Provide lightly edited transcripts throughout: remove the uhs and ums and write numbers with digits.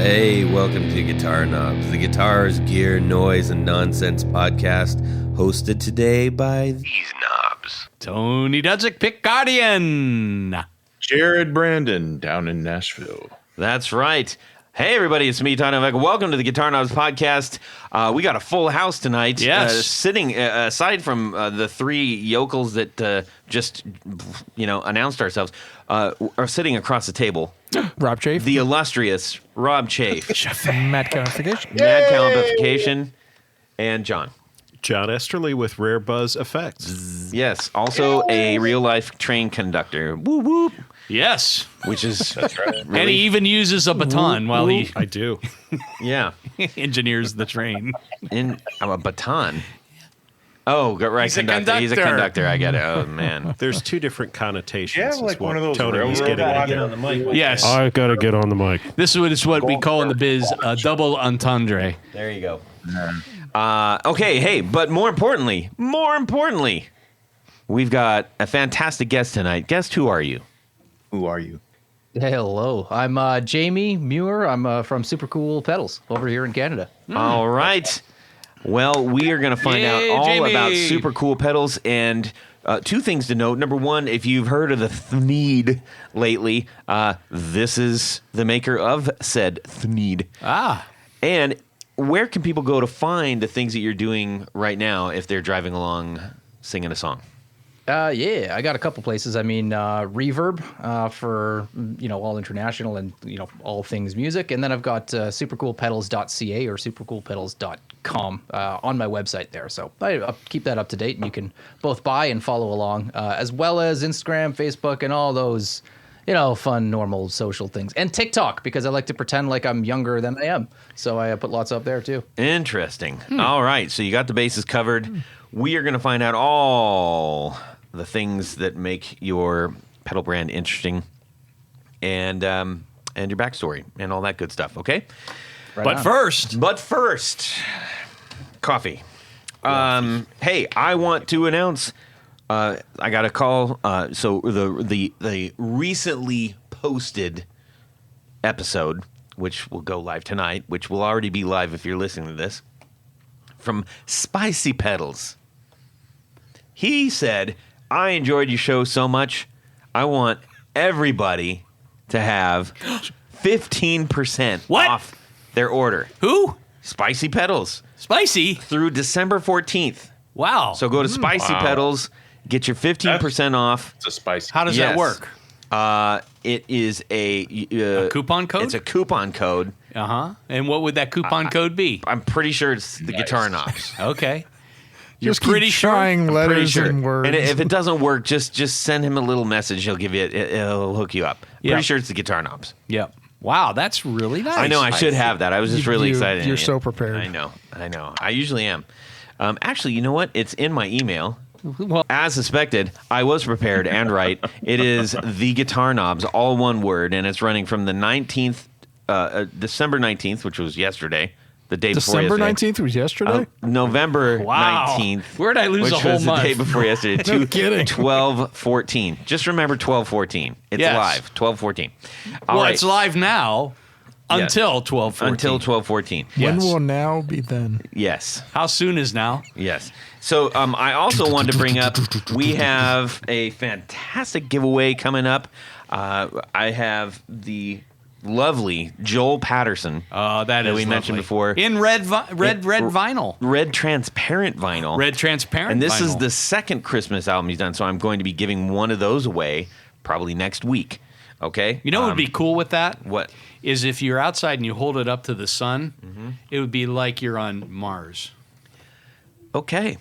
Hey, welcome to Guitar Knobs, the guitars, gear, noise, and nonsense podcast, hosted today by these knobs. Tony Dudzik, Pick Guardian. Jared Brandon down in Nashville. That's right. Hey, everybody, it's me, Todd Novak. Welcome to the Guitar Knobs podcast. We got a full house tonight. Yes. Sitting, aside from the three yokels that just, announced ourselves, are sitting across the table. Rob Chafe. The illustrious Rob Chafe. Mad Calification. Mad Calification. And John. John Esterly with Rare Buzz Effects. Yes, also a real-life train conductor. Whoop, whoop. Yes. Which is really, And he even uses a baton while he I do. yeah, engineers the train. in a baton. Oh, right, He's a conductor. He's a conductor. conductor. I get it. Oh man. There's two different connotations. Yeah, is like what one of those Tony's railroad getting at. watches. Yes. I gotta get on the mic. This is what we call in the biz a double entendre. There you go. Okay, hey, but more importantly, we've got a fantastic guest tonight. Guest, who are you? Who are you? Hello, I'm Jamie Muir. I'm from Supercool Pedals over here in Canada. All right. Well, we are going to find out all Jamie. about Supercool Pedals, and two things to note. Number one, if you've heard of the Thneed lately, this is the maker of said Thneed. Ah. And where can people go to find the things that you're doing right now if they're driving along singing a song? Yeah, I got a couple places. I mean, Reverb for all international and all things music, and then I've got supercoolpedals.ca or supercoolpedals.com on my website there. So I'll keep that up to date, and you can both buy and follow along, as well as Instagram, Facebook, and all those fun, normal social things, and TikTok, because I like to pretend like I'm younger than I am. So I put lots up there too. Interesting. All right, so you got the bases covered. We are going to find out all the things that make your pedal brand interesting, and your backstory and all that good stuff. Okay, Right But on. first, coffee. Hey, I want to announce. I got a call. So the recently posted episode, which will go live tonight, which will already be live if you're listening to this, from Spicy Pedals. He said, I enjoyed your show so much, I want everybody to have 15% What? off their order. who? Spicy Pedals Spicy. through December 14th. Wow. So go to Spicy Wow. Pedals, get your 15% off. It's a spicy. how does Yes. that work? It is A coupon code? It's a coupon code. Uh-huh. And what would that coupon code be? I'm pretty sure it's the guitar knobs. Okay. Just pretty keep sure? trying Pretty letters sure. and words. And if it doesn't work, just send him a little message. He'll give you it'll hook you up. Yeah. Pretty sure it's the guitar knobs. Yep. Wow, that's really nice. I know I should have that. I was just really excited. You're so prepared. I know. I usually am. Actually, you know what? It's in my email. Well, As suspected, I was prepared and right. It is the guitar knobs, all one word, and it's running from the 19th, December 19th, which was yesterday, the day before December yesterday. 19th was yesterday? November Wow. 19th. Where'd I lose which a whole was month? the day before yesterday. No kidding. 12/14. Just remember 12/14. It's Yes. live. 12/14. well, it's live now until 12:14. Until 12/14. When Yes. will now be then? Yes. How soon is now? Yes. So I also wanted to bring up, we have a fantastic giveaway coming up. I have the lovely Joel Patterson. That That is we mentioned lovely. before. In red vinyl. Red transparent vinyl. Red transparent And this vinyl. is the second Christmas album he's done, so I'm going to be giving one of those away probably next week. Okay? You know what would be cool with that? What? Is if you're outside and you hold it up to the sun, it would be like you're on Mars. Okay.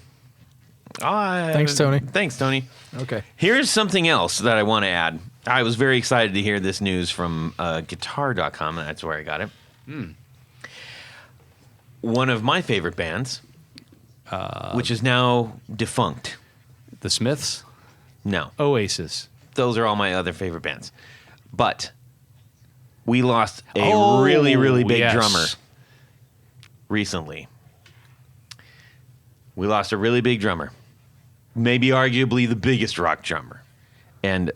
Thanks, Tony. Thanks, Tony. Okay. Here's something else that I want to add. I was very excited to hear this news from guitar.com. That's where I got it. One of my favorite bands, which is now defunct. The Smiths, No, Oasis. those are all my other favorite bands. But we lost a Oh, really, really big yes. drummer recently. We lost a really big drummer. Maybe arguably the biggest rock drummer. And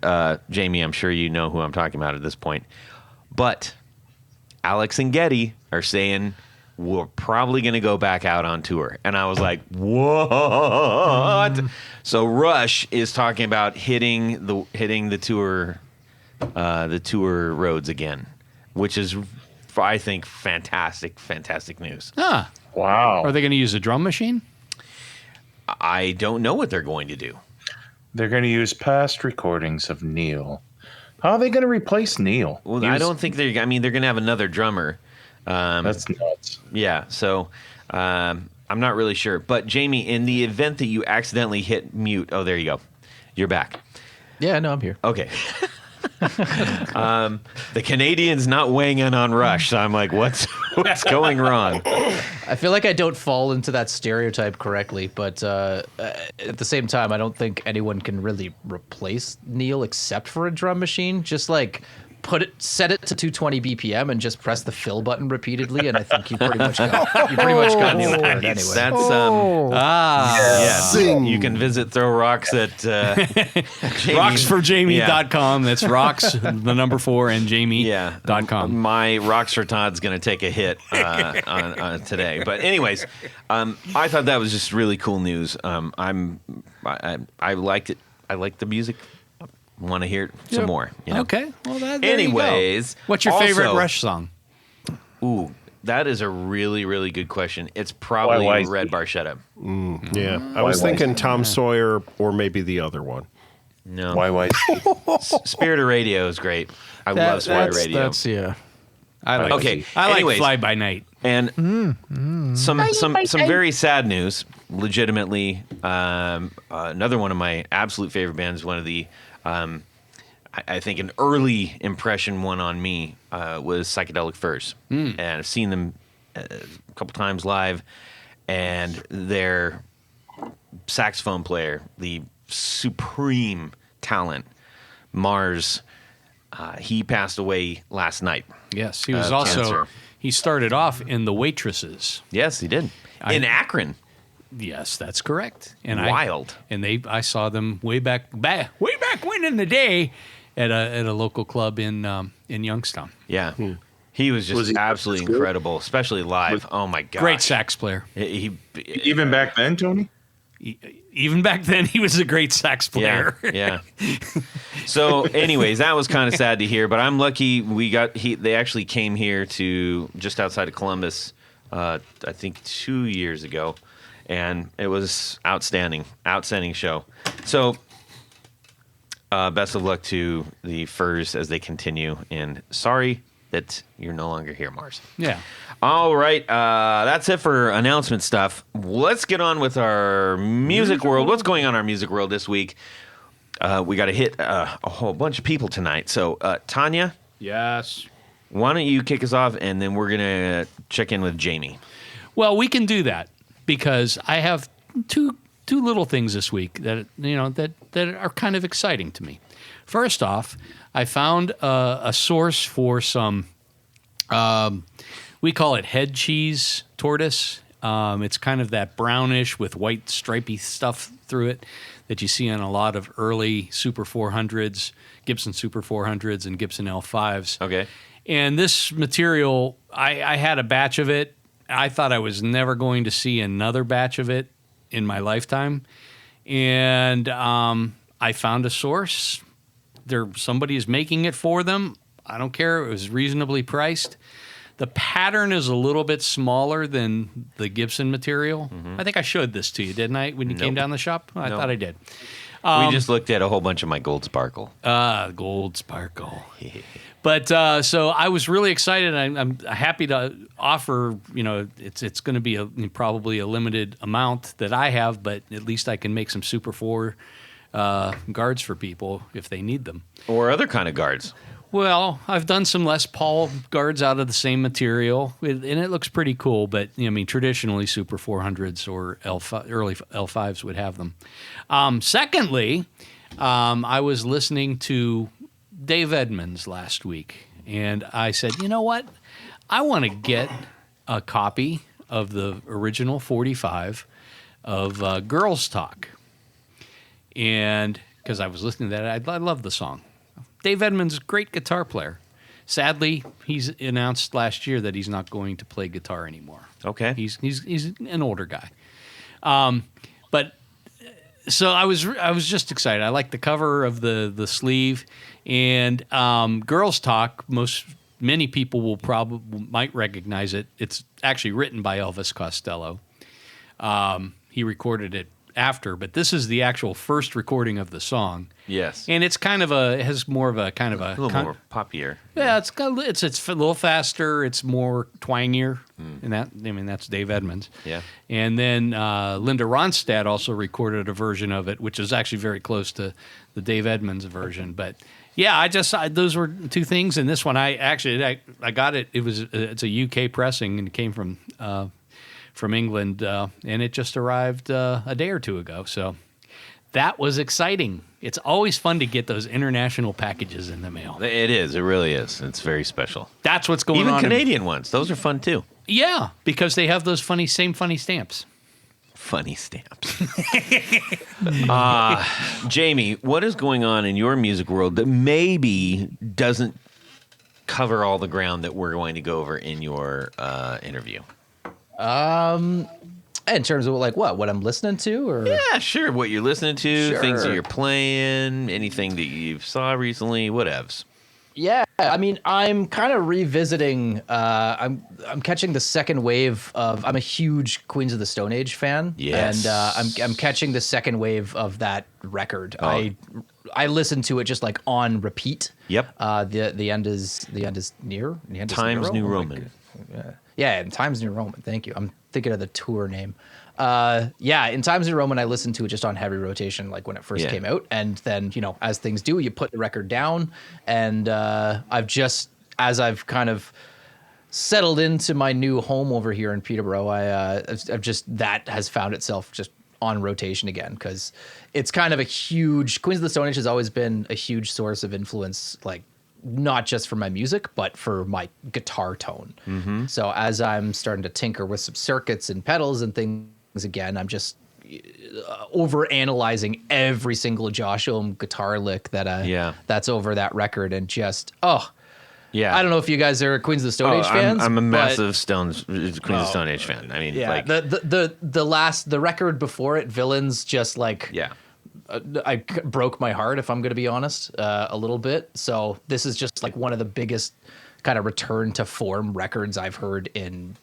Jamie, I'm sure you know who I'm talking about at this point. But Alex and Getty are saying we're probably going to go back out on tour. And I was like, what? So Rush is talking about hitting the tour roads again, which is, I think, fantastic news. Ah, Wow. are they going to use a drum machine? I don't know what they're going to do. They're going to use past recordings of Neil. How are they going to replace Neil? Well, I don't think they're going to have another drummer. That's nuts. Yeah, so I'm not really sure. But Jamie, in the event that you accidentally hit mute, oh, there you go. You're back. Yeah, no, I'm here. Okay. The Canadians not weighing in on Rush. So I'm like, what's going wrong? I feel like I don't fall into that stereotype correctly, but at the same time, I don't think anyone can really replace Neil except for a drum machine. Just like set it to 220 BPM and just press the fill button repeatedly, and I think you pretty much got Neil for it anyway. That's yeah. You can visit Throw Rocks at rocksforjamie.com. That's rocks the number 4 and jamie.com. My Rocks for Todd's going to take a hit on today. But anyways, I thought that was just really cool news. I liked it. I liked the music. Want to hear some more. You know? Okay. Well, there anyways, you go. What's your favorite Rush song? Ooh, that is a really, really good question. It's probably Red Bar Shut Up. Yeah. I was thinking Tom Sawyer or maybe the other one. No. Why? Spirit of Radio is great. I love Spirit of Radio. That's yeah. I like Anyways, Fly By Night. And some very sad news. Legitimately, another one of my absolute favorite bands. One of the I think an early impression one on me was Psychedelic Furs, and I've seen them a couple times live, and their saxophone player, the supreme talent, Mars, he passed away last night. Yes, he was also cancer. He started off in The Waitresses. Yes, he did. In Akron. Yes, that's correct. And Wild. I saw them way back when in the day at a local club in Youngstown. Yeah. He was just absolutely incredible, especially live. Oh my god. Great sax player. He Even back then, Tony? Even back then, he was a great sax player. Yeah. So, anyways, that was kind of sad to hear, but I'm lucky they actually came here to just outside of Columbus, I think 2 years ago, and it was outstanding show. So, best of luck to the Furs as they continue, and sorry that you're no longer here, Mars. Yeah. All right, that's it for announcement stuff. Let's get on with our music world. What's going on in our music world this week? We got to hit a whole bunch of people tonight. So, Tanya? Yes. Why don't you kick us off, and then we're going to check in with Jamie. Well, we can do that because I have two little things this week that are kind of exciting to me. First off, I found a source for some, we call it head cheese tortoise. It's kind of that brownish with white stripy stuff through it that you see on a lot of early Super 400s, Gibson Super 400s and Gibson L5s. Okay. And this material, I had a batch of it. I thought I was never going to see another batch of it in my lifetime. And I found a source. Somebody is making it for them. I don't care. It was reasonably priced. The pattern is a little bit smaller than the Gibson material. Mm-hmm. I think I showed this to you, didn't I, when you came down the shop? I thought I did. We just looked at a whole bunch of my Gold Sparkle. Gold Sparkle. But so I was really excited. I'm happy to offer, it's going to be probably a limited amount that I have, but at least I can make some Super 4 guards for people if they need them. Or other kind of guards. Well, I've done some Les Paul guards out of the same material, and it looks pretty cool. But traditionally, Super 400s or early L5s would have them. Secondly, I was listening to Dave Edmunds last week, and I said, you know what? I want to get a copy of the original 45 of Girls Talk, and because I was listening to that, I love the song. Dave Edmunds is a great guitar player. sadly, he's announced last year that he's not going to play guitar anymore. Okay. He's an older guy. But so I was just excited. I like the cover of the sleeve, and Girls Talk. Many people might recognize it. It's actually written by Elvis Costello. He recorded it after, but this is the actual first recording of the song. Yes. And it's it has more of a kind of a little more poppier. Yeah, it's a little faster. It's more twangier, and that's Dave Edmunds. Yeah. And then Linda Ronstadt also recorded a version of it, which is actually very close to the Dave Edmunds version. But yeah, those were two things. And this one, I got it. It's a UK pressing, and it came from England, and it just arrived a day or two ago. So that was exciting. It's always fun to get those international packages in the mail. It is. It really is. It's very special. That's what's going Even on. Canadian ones. Those are fun too. Yeah, because they have those same funny stamps. Funny stamps. Jamie, what is going on in your music world that maybe doesn't cover all the ground that we're going to go over in your interview? In terms of what I'm listening to, or Yeah, sure. What you're listening to, Sure. things that you're playing, anything that you've saw recently, whatevs. yeah, I mean, I'm kind of revisiting. I'm catching the second wave of. I'm a huge Queens of the Stone Age fan, Yes. and I'm catching the second wave of that record. Oh. I listen to it just like on repeat. Yep. The end is near. The end is Times near. New Oh my Roman. Yeah, in Times New Roman. Thank you. I'm thinking of the tour name. In Times New Roman, I listened to it just on heavy rotation, like when it first Yeah. came out. And then, as things do, you put the record down. And as I've kind of settled into my new home over here in Peterborough, that has found itself just on rotation again, because it's kind of a huge. Queens of the Stone Age has always been a huge source of influence, like, not just for my music, but for my guitar tone. Mm-hmm. So as I'm starting to tinker with some circuits and pedals and things again, I'm just over analyzing every single Josh Ohm guitar lick that's over that record, and just Yeah. I don't know if you guys are Queens of the Stone Age fans. I'm a but- massive Queens of Stone Age fan. I mean, Yeah, like, the record before it, Villains, just like yeah. I broke my heart, if I'm going to be honest, a little bit. So this is just like one of the biggest kind of return to form records I've heard in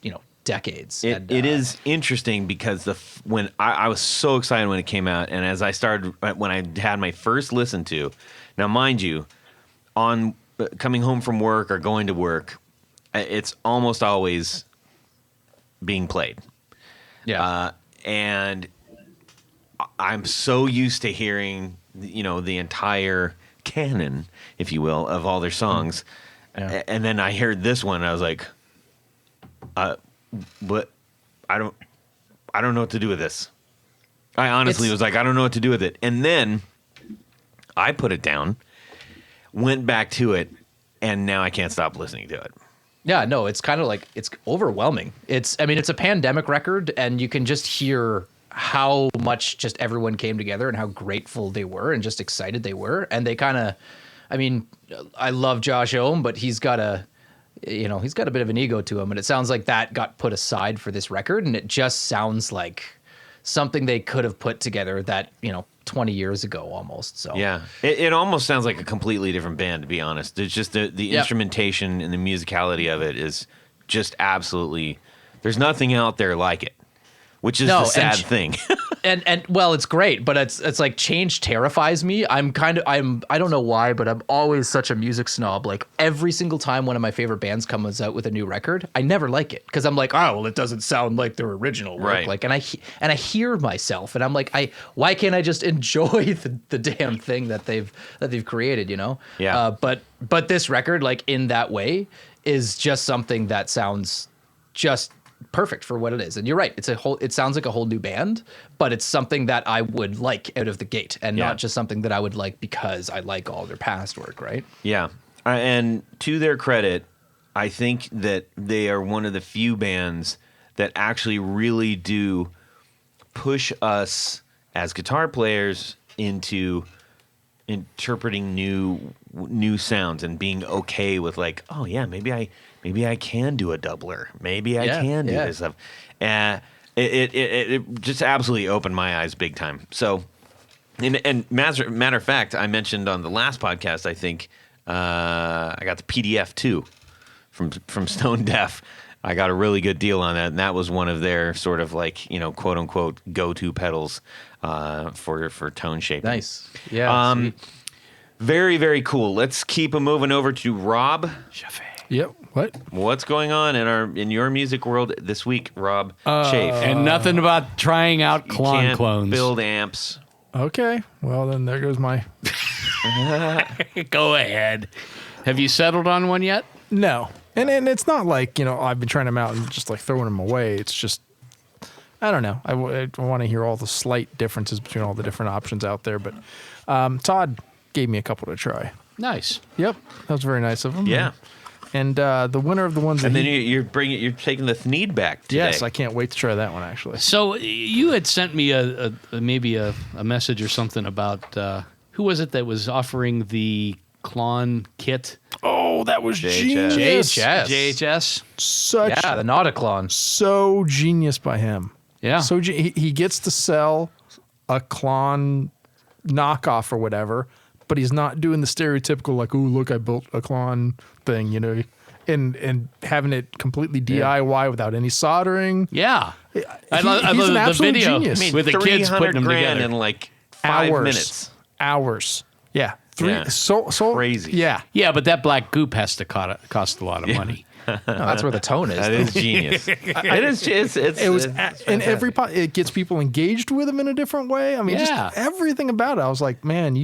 decades. It is interesting because when I was so excited when it came out, and as I started when I had my first listen to, now mind you, on coming home from work or going to work, it's almost always being played. Yeah. And I'm so used to hearing, the entire canon, if you will, of all their songs. Yeah. And then I heard this one, and I was like, but I don't know what to do with this. I honestly was like, I don't know what to do with it. And then I put it down, went back to it, and now I can't stop listening to it. Yeah, no, it's kind of like, it's overwhelming. It's a pandemic record, and you can just hear how much just everyone came together and how grateful they were and just excited they were. And they kind of, I love Josh Ohm, but he's got a bit of an ego to him. And it sounds like that got put aside for this record. And it just sounds like something they could have put together that, 20 years ago almost. So yeah, it almost sounds like a completely different band, to be honest. It's just the instrumentation and the musicality of it is just absolutely, there's nothing out there like it, which is the sad thing. And well, it's great, but it's like change terrifies me. I don't know why, but I'm always such a music snob. Like every single time one of my favorite bands comes out with a new record, I never like it because I'm like, oh well, it doesn't sound like their original work. Right. Like, and I hear myself, and I'm like, why can't I just enjoy the damn thing that they've created? Yeah. But this record, like in that way, is just something that sounds just perfect for what it is. And you're right, it sounds like a whole new band, but it's something that I would like out of the gate, and not just something that I would like because I like all their past work, right? Yeah. And to their credit, I think that they are one of the few bands that actually really do push us as guitar players into interpreting new sounds and being okay with like, oh yeah, maybe I can do a doubler, maybe I can do this stuff. It just absolutely opened my eyes big time. So, and matter of fact, I mentioned on the last podcast, I think I got the PDF too from Stone Deaf. I got a really good deal on that, and that was one of their sort of like, quote unquote go-to pedals for tone shaping. Nice. Yeah. Sweet. Very, very cool. Let's keep moving over to Rob. Chafe. Yep. What? What's going on in your music world this week, Rob? Chafe. And nothing about trying out You Klon can't clones. build amps. Okay. Well, then there goes my. Go ahead. Have you settled on one yet? No. And it's not like, I've been trying them out and just like throwing them away. It's just, I don't know. I want to hear all the slight differences between all the different options out there. But Todd gave me a couple to try. Nice. Yep. That was very nice of him. Yeah. And the winner of the ones And that then you're taking the Thneed back today. Yes, I can't wait to try that one actually. So you had sent me maybe a message or something about who was it that was offering the Klon kit? Oh, that was JHS. genius. JHS. Such the Nauticlon. so genius by him. Yeah. So he gets to sell a Klon knockoff or whatever, but he's not doing the stereotypical like, "Ooh, look, I built a Klon thing," and having it completely DIY without any soldering. Yeah. I He's love an the absolute video genius. with the kids putting them $300,000 together. in like 5 minutes. Hours. Yeah. Yeah. So Crazy. Yeah. Yeah, but that black goop has to cost a lot of money. No, that's where the tone is. That is genius. It is. And it gets people engaged with him in a different way. I mean, Yeah. just everything about it. I was like, man,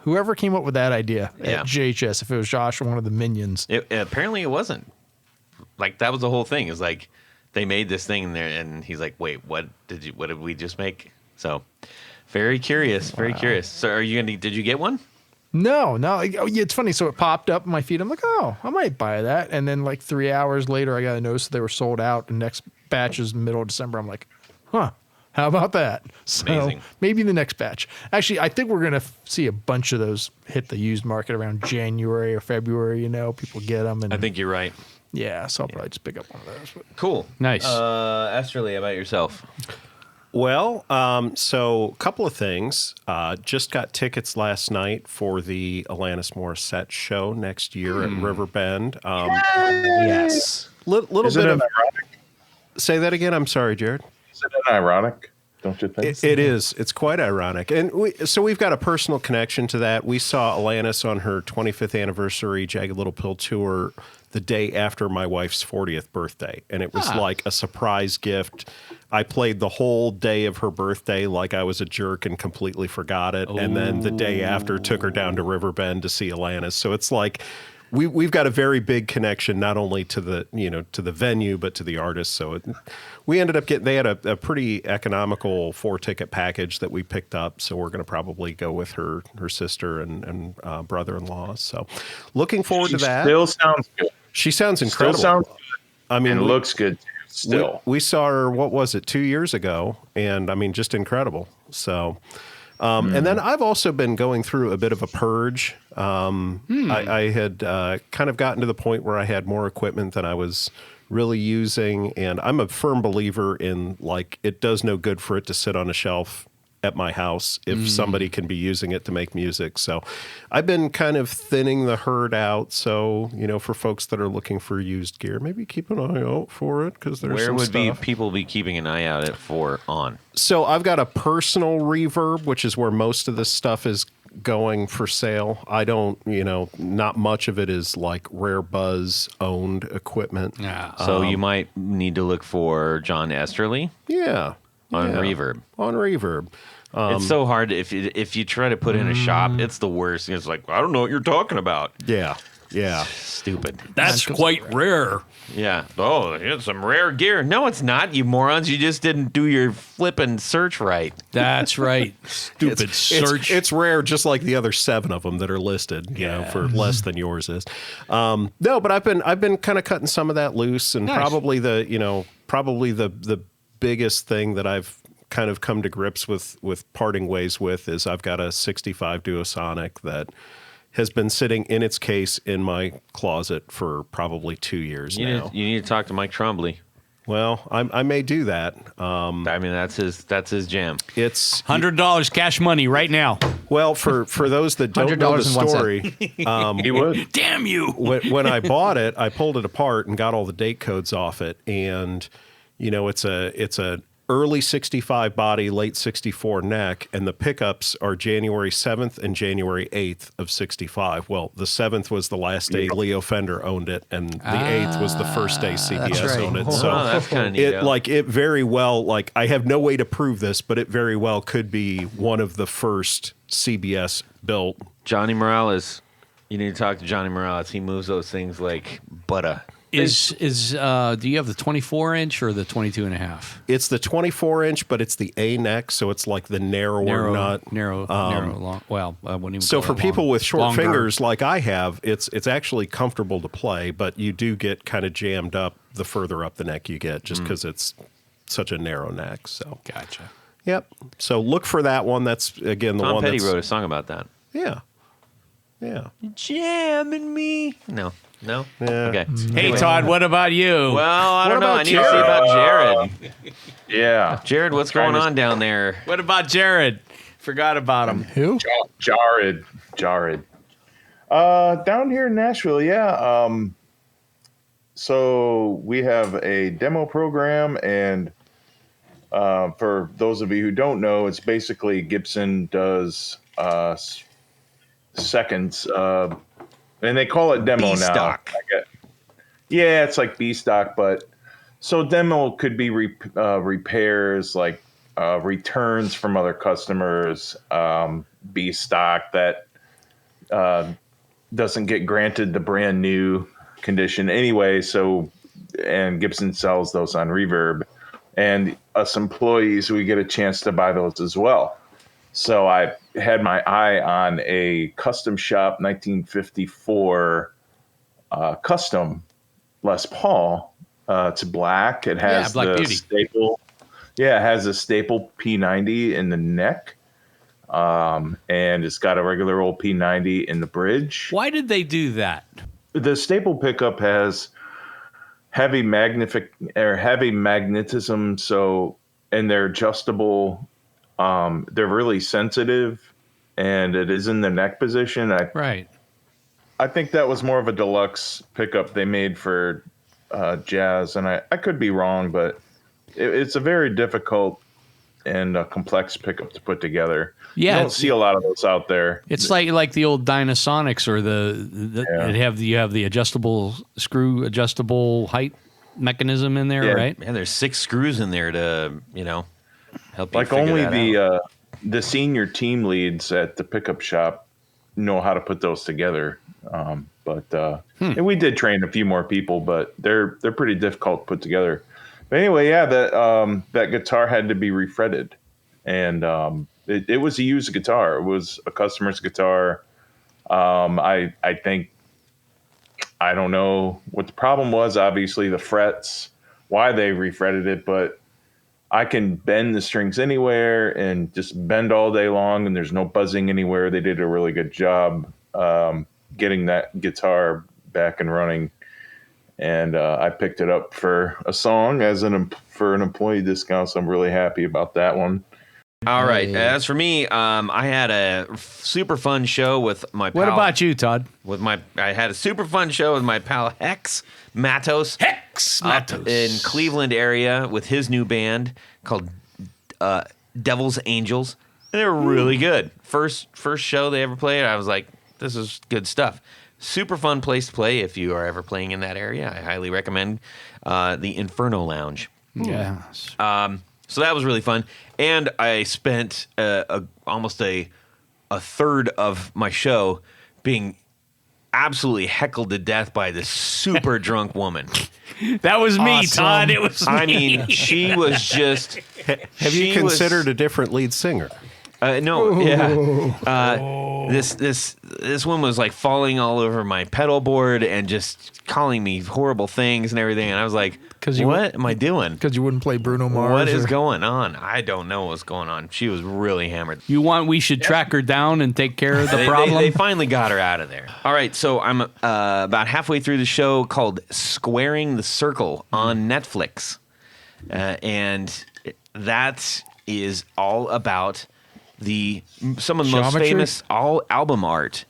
whoever came up with that idea Yeah. at JHS, if it was Josh or one of the minions. Apparently, it wasn't. Like that was the whole thing. Is like they made this thing in there, and he's like, "Wait, what did we just make?" So, very curious. Very curious. So, did you get one? No. It's funny. So it popped up in my feed. I'm like, oh, I might buy that. And then like 3 hours later, I got a notice that they were sold out. The next batch is middle of December. I'm like, huh, how about that? So Amazing. maybe the next batch. Actually, I think we're going to see a bunch of those hit the used market around January or February. People get them. And I think you're right. yeah, so I'll probably just pick up one of those. But. Cool. Nice. Esterly, how about yourself? Well, so a couple of things. Just got tickets last night for the Alanis Morissette show next year at Riverbend. Yes. Little Isn't bit it of. ironic? Say that again. I'm sorry, Jared. Isn't it ironic? Don't you think? It is. It's quite ironic. And we've got a personal connection to that. We saw Alanis on her 25th anniversary Jagged Little Pill tour the day after my wife's 40th birthday. And it was like a surprise gift. I played the whole day of her birthday like I was a jerk and completely forgot it. And then the day after took her down to Riverbend to see Alanis. So it's like we've got a very big connection, not only to the to the venue, but to the artist. So we ended up they had a pretty economical 4-ticket package that we picked up. So we're going to probably go with her sister and brother-in-law. So looking forward to that. Still sounds good. She sounds incredible. Still sounds good. I mean, And looks good too. Still. we saw her, what was it, 2 years ago? And I mean, just incredible. So, and then I've also been going through a bit of a purge. I had kind of gotten to the point where I had more equipment than I was really using. And I'm a firm believer in like, it does no good for it to sit on a shelf at my house if somebody can be using it to make music. So I've been kind of thinning the herd out. So, for folks that are looking for used gear, maybe keep an eye out for it because there's Where some would stuff. people be keeping an eye out on? So I've got a personal reverb, which is where most of this stuff is going for sale. I don't, not much of it is like Rare Buzz owned equipment. Yeah. So you might need to look for John Esterly Yeah. on yeah. Reverb. On Reverb. It's so hard if you try to put in a shop. It's the worst. It's like, I don't know what you're talking about. Yeah. Yeah. Stupid. That's quite rare. Yeah. Oh, it's some rare gear. No, it's not, you morons. You just didn't do your flipping search right. That's right. Stupid search. It's rare, just like the other 7 of them that are listed, for less than yours is. No, but I've been kind of cutting some of that loose, and Nice. probably the biggest thing that I've kind of come to grips with parting ways with is I've got a 65 Duosonic that has been sitting in its case in my closet for probably 2 years now. You need to talk to Mike Trombley. Well, I may do that. I mean, that's his jam. It's $100 cash money right now. well for those that don't know the story. He would. Damn you! When I bought it, I pulled it apart and got all the date codes off it, and it's a early 65 body, late 64 neck, and the pickups are January 7th and January 8th of 65. Well, the 7th was the last day Leo Fender owned it, and the 8th was the first day CBS right. owned it. Oh, So that's kind of neat. it very well, I have no way to prove this, but it very well could be one of the first CBS built. Johnny Morales. You need to talk to Johnny Morales. He moves those things like butter. Do you have the 24-inch or the 22.5? It's the 24-inch, but it's the A neck, so it's like the narrower nut. Narrow, long. Well, I wouldn't even. So call for it people long. with short Longer. fingers like I have, it's actually comfortable to play, but you do get kind of jammed up the further up the neck you get, just because it's such a narrow neck. So Gotcha. yep. So look for that one. That's again the Tom one Petty that's wrote a song about that. yeah. Jamming me. No. Yeah. Okay. Hey, Todd, what about you? Well, I don't know. about I need to see about Jared. Yeah. Jared, what's going on down there? What about Jared? Forgot about him. Who? Jared. Down here in Nashville, yeah. So we have a demo program, and for those of you who don't know, it's basically Gibson does seconds, and they call it demo now. B-stock. Yeah, it's like B stock, but so demo could be repairs, like returns from other customers, B stock that doesn't get granted the brand new condition anyway. So, and Gibson sells those on Reverb, and us employees, we get a chance to buy those as well. So I had my eye on a custom shop 1954 custom Les Paul. It's black. It has Black the Beauty. staple. Yeah, it has a staple P90 in the neck. And it's got a regular old P90 in the bridge. Why did they do that? The staple pickup has heavy magnetism, so, and they're adjustable. They're really sensitive, and it is in the neck position. Right. I think that was more of a deluxe pickup they made for jazz, and I could be wrong, but it's a very difficult and complex pickup to put together. Yeah, you don't see a lot of those out there. It's like the old Dynasonics or you have the adjustable height mechanism in there, Yeah. right? Man, there's 6 screws in there to, help you Like figure only that out. the senior team leads at the pickup shop know how to put those together. And we did train a few more people, but they're pretty difficult to put together. But anyway, yeah, that guitar had to be refretted, and it was a used guitar. It was a customer's guitar. I think, I don't know what the problem was. Obviously, the frets, why they refretted it, but I can bend the strings anywhere and just bend all day long, and there's no buzzing anywhere. They did a really good job getting that guitar back and running. And I picked it up for a song for an employee discount, so I'm really happy about that one. All right. As for me, I had a super fun show with my pal. What about you, Todd? I had a super fun show with my pal Hex Matos. Up in Cleveland area with his new band called Devil's Angels. And they were really good. First show they ever played, I was like, this is good stuff. Super fun place to play if you are ever playing in that area. I highly recommend the Inferno Lounge. Yes. So that was really fun. And I spent almost a third of my show being absolutely heckled to death by this super drunk woman. That was me, Awesome. Todd. It was I me. mean, she was just... Have you considered a different lead singer? No, yeah. This one was like falling all over my pedal board and just calling me horrible things and everything. And I was like, what am I doing? Because you wouldn't play Bruno Mars. What is going on? I don't know what's going on. She was really hammered. We should track her down and take care of the problem? They finally got her out of there. All right, so I'm about halfway through the show called Squaring the Circle on Netflix. And that is all about some of the most famous album art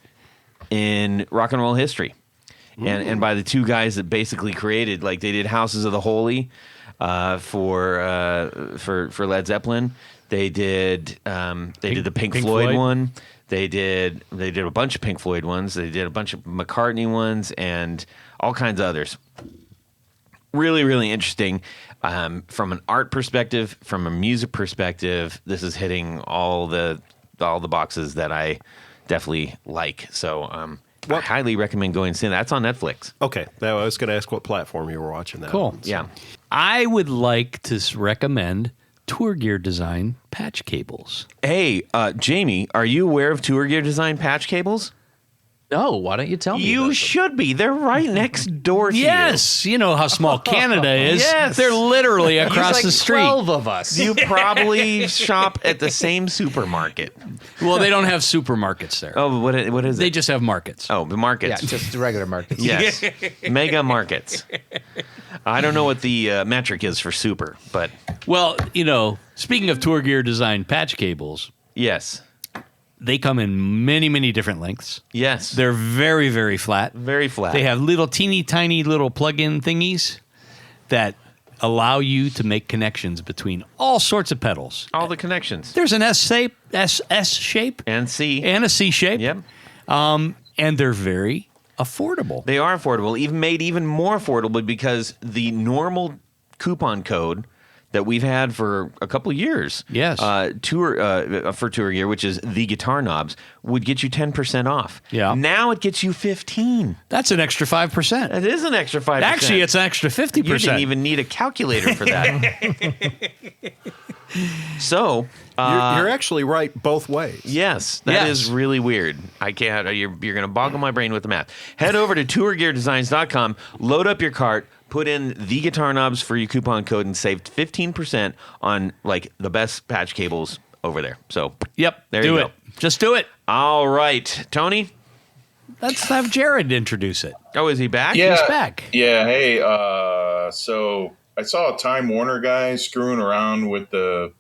in rock and roll history. And by the two guys that basically created, like they did Houses of the Holy for Led Zeppelin. They did the Pink Floyd one. They did a bunch of Pink Floyd ones. They did a bunch of McCartney ones and all kinds of others. Really, really interesting. From an art perspective, from a music perspective, this is hitting all the boxes that I definitely like. So I highly recommend going and seeing that. That's on Netflix. Okay. Now, I was going to ask what platform you were watching that Cool. on. Yeah. I would like to recommend Tour Gear Design patch cables. Hey, Jamie, are you aware of Tour Gear Design patch cables? No, why don't you tell me? You should be. They're right next door to you. Yes, you know how small Canada is. Yes. They're literally There's across like the street. 12 of us. You probably shop at the same supermarket. Well, they don't have supermarkets there. Oh, what is They it? just have markets. Oh, the Yeah, markets. just regular markets. Yes. Mega markets. I don't know what the metric is for super, but Well, speaking of Tour Gear Design patch cables, yes. they come in many, many different lengths. Yes. They're very, very flat. very flat. They have little teeny tiny little plug-in thingies that allow you to make connections between all sorts of pedals. all the connections. There's an S shape And C. and a C shape. Yep. And they're very affordable. They are affordable, made even more affordable because the normal coupon code that we've had for a couple of years, Yes. for Tour Gear, which is the guitar knobs, would get you 10% off. Yeah. Now it gets you 15. That's an extra 5%. It is an extra 5%. Actually, it's an extra 50%. You didn't even need a calculator for that. So, You're actually right both ways. yes, that is Yes. really weird. I can't. You're going to boggle my brain with the math. Head over to tourgeardesigns.com, load up your cart, put in the guitar knobs for your coupon code, and save 15% on like the best patch cables over there. So, Yep. There do you it. go. Just do it. all right, Tony. Let's have Jared introduce it. Oh, is he back? Yeah. He's back. Yeah. Hey, so I saw a Time Warner guy screwing around with the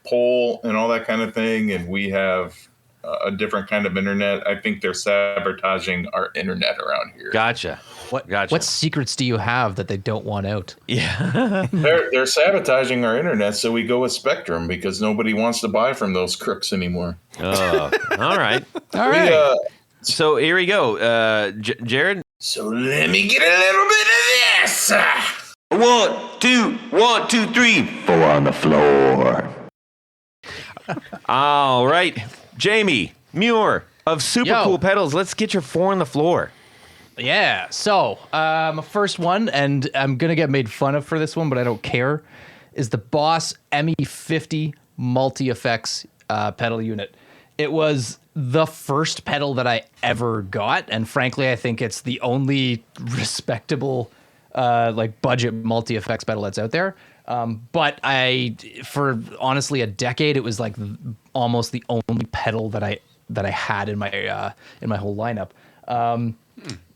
pole and all that kind of thing, and we have a different kind of internet. I think they're sabotaging our internet around here. Gotcha. Gotcha. What secrets do you have that they don't want out? Yeah. They're sabotaging our internet, so we go with Spectrum because nobody wants to buy from those crooks anymore. Oh, all right. All We, right. So here we go. Jared. so let me get a little bit of this. 1, 2, 3. 4 on the floor. All right, Jamie Muir of Supercool Pedals. Let's get your 4 on the floor. Yeah. So, my first one, and I'm going to get made fun of for this one, but I don't care, is the Boss ME50 multi-effects pedal unit. It was the first pedal that I ever got, and frankly, I think it's the only respectable budget multi-effects pedal that's out there. But for honestly a decade, it was like almost the only pedal that I had in my whole lineup.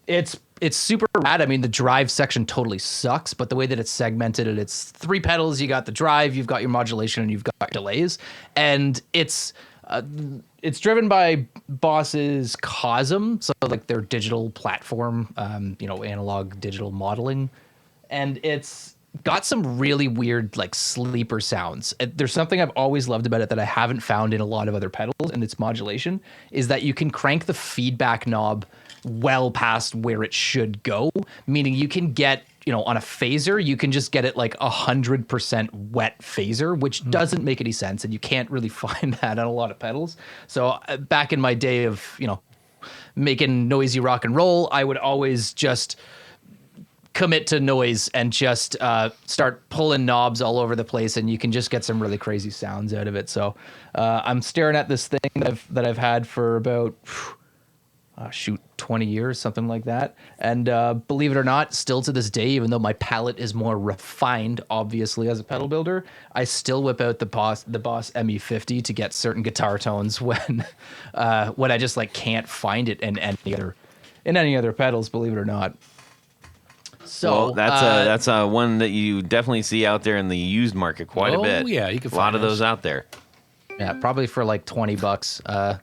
It's super rad. I mean, the drive section totally sucks, but the way that it's segmented, and it's 3 pedals. You got the drive, you've got your modulation, and you've got your delays, and it's driven by Boss's Cosm, so like their digital platform, analog digital modeling, and it's got some really weird like sleeper sounds. There's something I've always loved about it that I haven't found in a lot of other pedals, and its modulation is that you can crank the feedback knob well past where it should go, meaning you can get, on a phaser, you can just get it like 100% wet phaser, which doesn't make any sense, and you can't really find that on a lot of pedals. So back in my day of, making noisy rock and roll, I would always just commit to noise and just start pulling knobs all over the place, and you can just get some really crazy sounds out of it. So I'm staring at this thing that I've had for about 20 years, something like that. And believe it or not, still to this day, even though my palette is more refined, obviously, as a pedal builder, I still whip out the Boss ME50 to get certain guitar tones when I just like can't find it in any other pedals, believe it or not. So well, that's one that you definitely see out there in the used market quite a bit. Oh yeah, you can a lot find of those out there. Yeah, probably for like $20.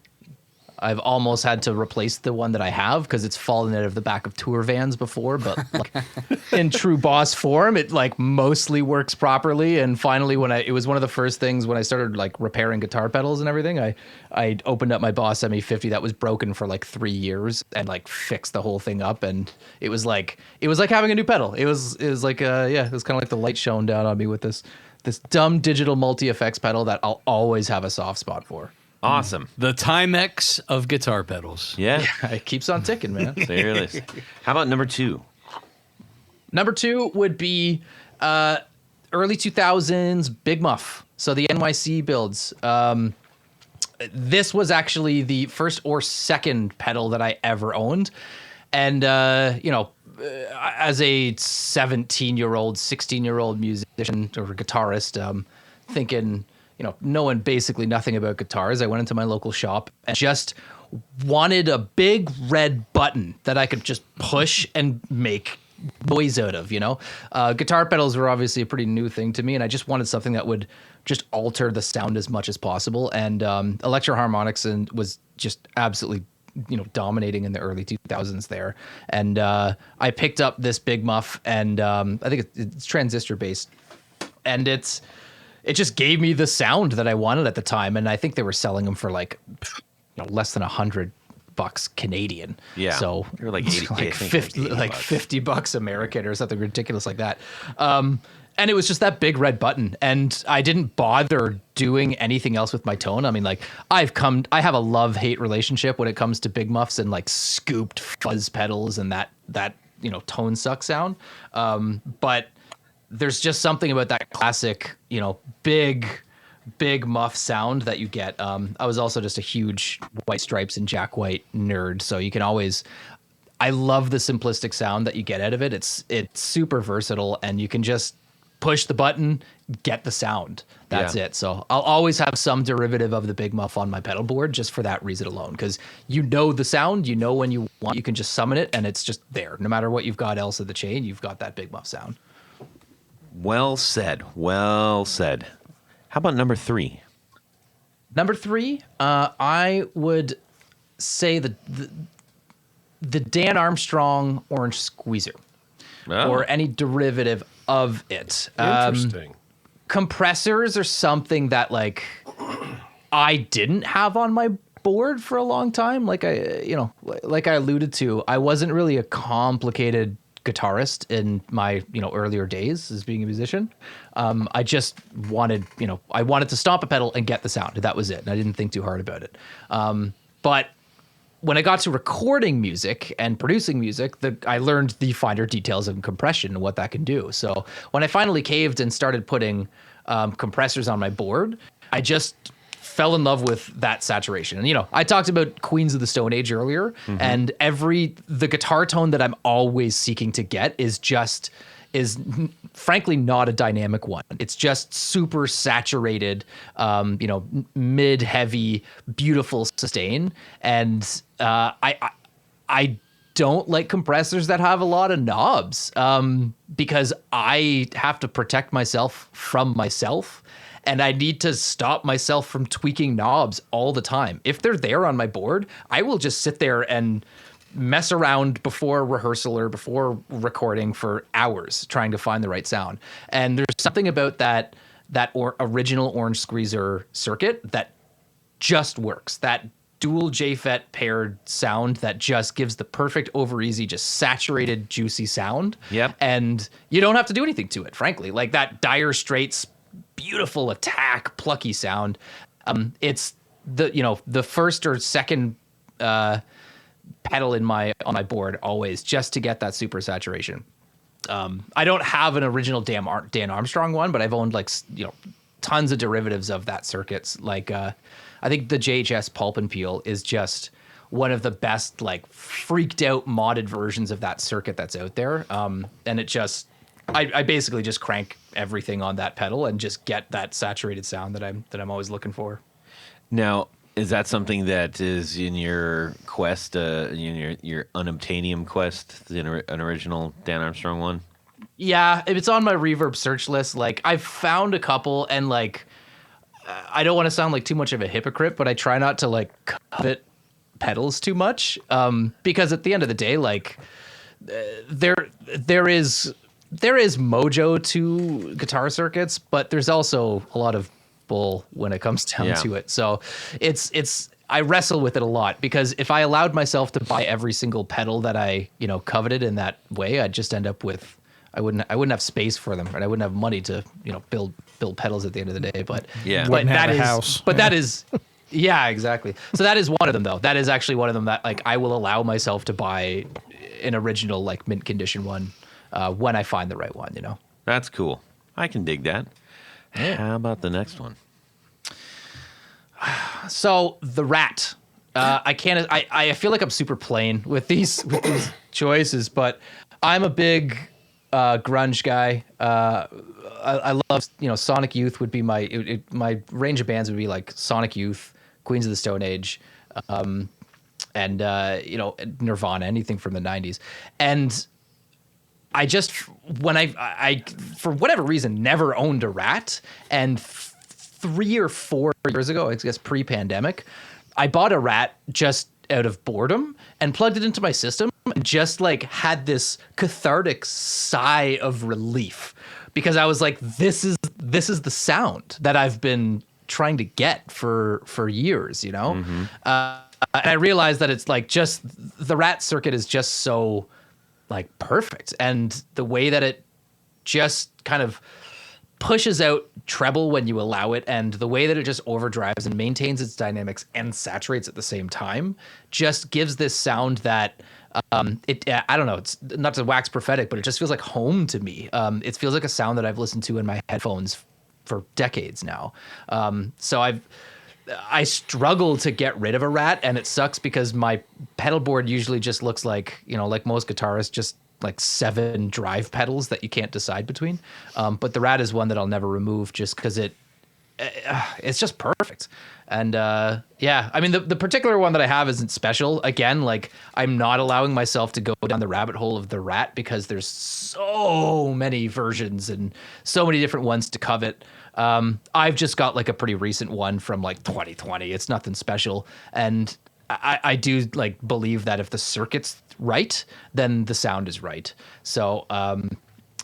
I've almost had to replace the one that I have because it's fallen out of the back of tour vans before, but like, in true Boss form, it like mostly works properly. And finally, it was one of the first things when I started like repairing guitar pedals and everything, I opened up my Boss ME50 that was broken for like 3 years and like fixed the whole thing up. And it was like having a new pedal. It was like, it was kind of like the light shone down on me with this dumb digital multi-effects pedal that I'll always have a soft spot for. Awesome. The Timex of guitar pedals. Yeah. It keeps on ticking, man. Seriously. How about number 2? Number 2 would be early 2000s Big Muff. So the NYC builds. This was actually the first or second pedal that I ever owned. And, as a 17-year-old, 16-year-old musician or guitarist, thinking, knowing basically nothing about guitars, I went into my local shop and just wanted a big red button that I could just push and make noise out of, Guitar pedals were obviously a pretty new thing to me, and I just wanted something that would just alter the sound as much as possible. And Electro Harmonics was just absolutely dominating in the early 2000s there. And I picked up this Big Muff, and I think it's transistor based, and it just gave me the sound that I wanted at the time. And I think they were selling them for like less than $100 Canadian. Yeah. So they're like 80, like 50, like $50 American or something ridiculous like that. And it was just that big red button, and I didn't bother doing anything else with my tone. I mean, like I have a love-hate relationship when it comes to Big Muffs and like scooped fuzz pedals and that tone suck sound. But there's just something about that classic, big muff sound that you get. I was also just a huge White Stripes and Jack White nerd, so you can always. I love the simplistic sound that you get out of it. It's super versatile, and you can just push the button, get the sound. That's it. So I'll always have some derivative of the Big Muff on my pedal board just for that reason alone, because the sound, when you want, you can just summon it, and it's just there. No matter what you've got else of the chain, you've got that Big Muff sound. Well said. Well said. How about number 3? Number 3, I would say the Dan Armstrong Orange Squeezer, or any derivative of it. Interesting. Compressors are something that like I didn't have on my board for a long time. Like like I alluded to, I wasn't really a complicated guitarist in my earlier days as being a musician. I just wanted to stomp a pedal and get the sound. That was it, and I didn't think too hard about it. But when I got to recording music and producing music, I learned the finer details of compression and what that can do. So when I finally caved and started putting compressors on my board, I just fell in love with that saturation. And I talked about Queens of the Stone Age earlier, and the guitar tone that I'm always seeking to get is frankly not a dynamic one. It's just super saturated, mid heavy, beautiful sustain. And I don't like compressors that have a lot of knobs, because I have to protect myself from myself. And I need to stop myself from tweaking knobs all the time. If they're there on my board, I will just sit there and mess around before rehearsal or before recording for hours trying to find the right sound. And there's something about that original Orange Squeezer circuit that just works. That dual JFET paired sound that just gives the perfect over easy, just saturated, juicy sound. Yep. And you don't have to do anything to it, frankly. Like that Dire Straits beautiful attack, plucky sound. It's the first or second pedal on my board always, just to get that super saturation. I don't have an original Dan Armstrong one, but I've owned like tons of derivatives of that circuits. Like I think the JHS Pulp and Peel is just one of the best like freaked out modded versions of that circuit that's out there. And it just I basically just crank everything on that pedal and just get that saturated sound that I'm always looking for. Now, is that something that is in your quest, in your unobtainium quest, an original Dan Armstrong one? Yeah, it's on my reverb search list. Like I've found a couple, and like I don't want to sound like too much of a hypocrite, but I try not to like covet pedals too much, because at the end of the day, like there is mojo to guitar circuits, but there's also a lot of bull when it comes down to it. So it's I wrestle with it a lot, because if I allowed myself to buy every single pedal that I coveted in that way, I'd just end up with I wouldn't have space for them, and I wouldn't have money to build pedals at the end of the day. But Wouldn't have a house. But that is. Yeah, exactly. So that is one of them, though. That is actually one of them that like I will allow myself to buy an original like mint condition one when I find the right one. That's cool. I can dig that. Yeah. How about the next one? So the Rat. I can't. I feel like I'm super plain with these choices, but I'm a big grunge guy. I love Sonic Youth would be my range of bands would be like Sonic Youth, Queens of the Stone Age, and Nirvana, anything from the 90s. And I just when I for whatever reason never owned a Rat, and 3 or 4 years ago, I guess pre-pandemic, I bought a Rat just out of boredom and plugged it into my system and just like had this cathartic sigh of relief, because I was like, this is the sound that I've been trying to get for years, Mm-hmm. And I realized that it's like just the Rat circuit is just so like perfect, and the way that it just kind of pushes out treble when you allow it, and the way that it just overdrives and maintains its dynamics and saturates at the same time just gives this sound that I don't know, it's not to wax prophetic, but it just feels like home to me. It feels like a sound that I've listened to in my headphones for decades now. So I struggle to get rid of a Rat, and it sucks because my pedal board usually just looks like, like most guitarists, just like 7 drive pedals that you can't decide between. But the Rat is one that I'll never remove, just because it's just perfect. And I mean, the particular one that I have isn't special. Again, like I'm not allowing myself to go down the rabbit hole of the Rat, because there's so many versions and so many different ones to covet. I've just got like a pretty recent one from like 2020. It's nothing special. And I do like believe that if the circuit's right, then the sound is right. So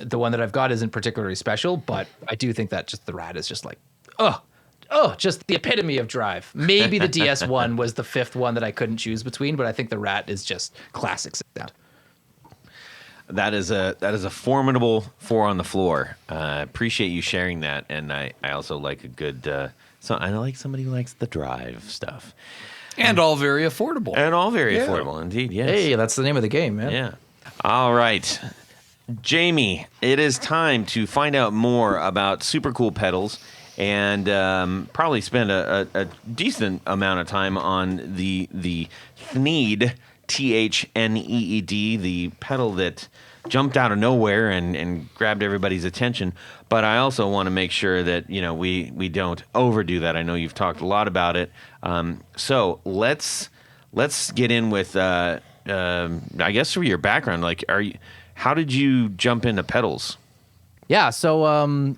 the one that I've got isn't particularly special, but I do think that just the Rat is just like, just the epitome of drive. Maybe the DS1 was the 5th one that I couldn't choose between, but I think the Rat is just classic sound. That is a formidable 4 on the floor. Appreciate you sharing that, and I also like a good. So I like somebody who likes the drive stuff, and all very affordable. And all very affordable indeed. Yes. Hey, that's the name of the game, man. Yeah. All right, Jamie. It is time to find out more about Supercool Pedals, and probably spend a decent amount of time on the Thneed. Thneed, the pedal that jumped out of nowhere and grabbed everybody's attention. But I also want to make sure that we don't overdo that. I know you've talked a lot about it. So let's get in with I guess through your background. Like, how did you jump into pedals? Yeah, so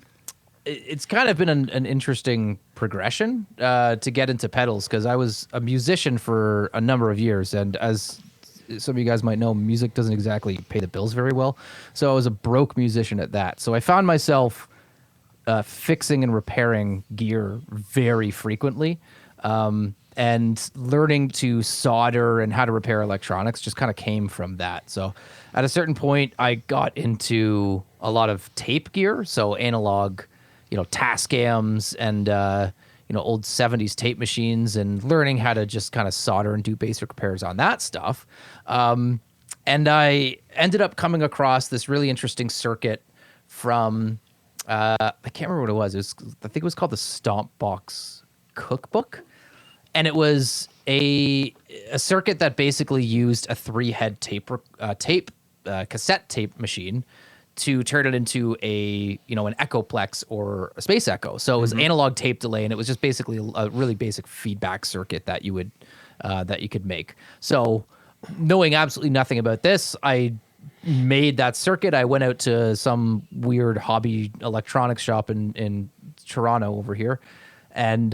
it's kind of been an interesting progression to get into pedals, because I was a musician for a number of years, and as some of you guys might know, music doesn't exactly pay the bills very well. So I was a broke musician at that. So I found myself fixing and repairing gear very frequently, and learning to solder and how to repair electronics just kind of came from that. So at a certain point, I got into a lot of tape gear, so analog, Tascams and old 70s tape machines, and learning how to just kind of solder and do basic repairs on that stuff. And I ended up coming across this really interesting circuit from, I can't remember what it was. I think it was called the Stomp Box Cookbook. And it was a circuit that basically used a 3-head cassette tape machine to turn it into an Echoplex or a Space Echo. So it was analog tape delay, and it was just basically a really basic feedback circuit that you could make. So knowing absolutely nothing about this, I made that circuit. I went out to some weird hobby electronics shop in Toronto over here, and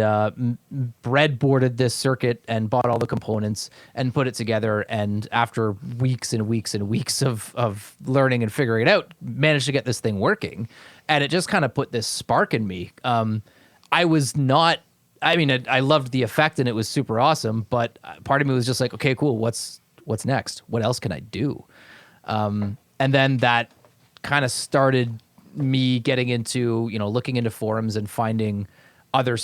breadboarded this circuit and bought all the components and put it together. And after weeks and weeks and weeks of learning and figuring it out, managed to get this thing working. And it just kind of put this spark in me. I loved the effect and it was super awesome, but part of me was just like, okay, cool. What's next? What else can I do? And then that kind of started me getting into, looking into forums and finding other,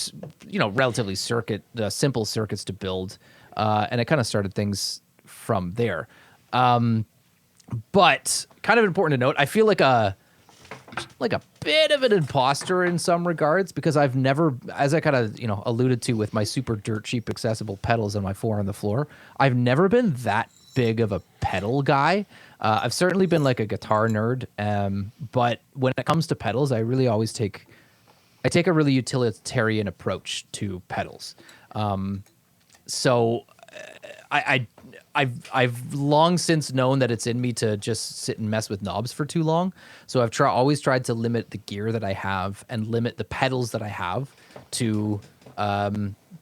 relatively simple circuits to build. And it kind of started things from there. But kind of important to note, I feel like a bit of an imposter in some regards, because I've never, as I kind of, alluded to with my super dirt cheap accessible pedals and my 4 on the floor, I've never been that big of a pedal guy. I've certainly been like a guitar nerd. But when it comes to pedals, I really always take a really utilitarian approach to pedals. So I've long since known that it's in me to just sit and mess with knobs for too long. So I've always tried to limit the gear that I have and limit the pedals that I have to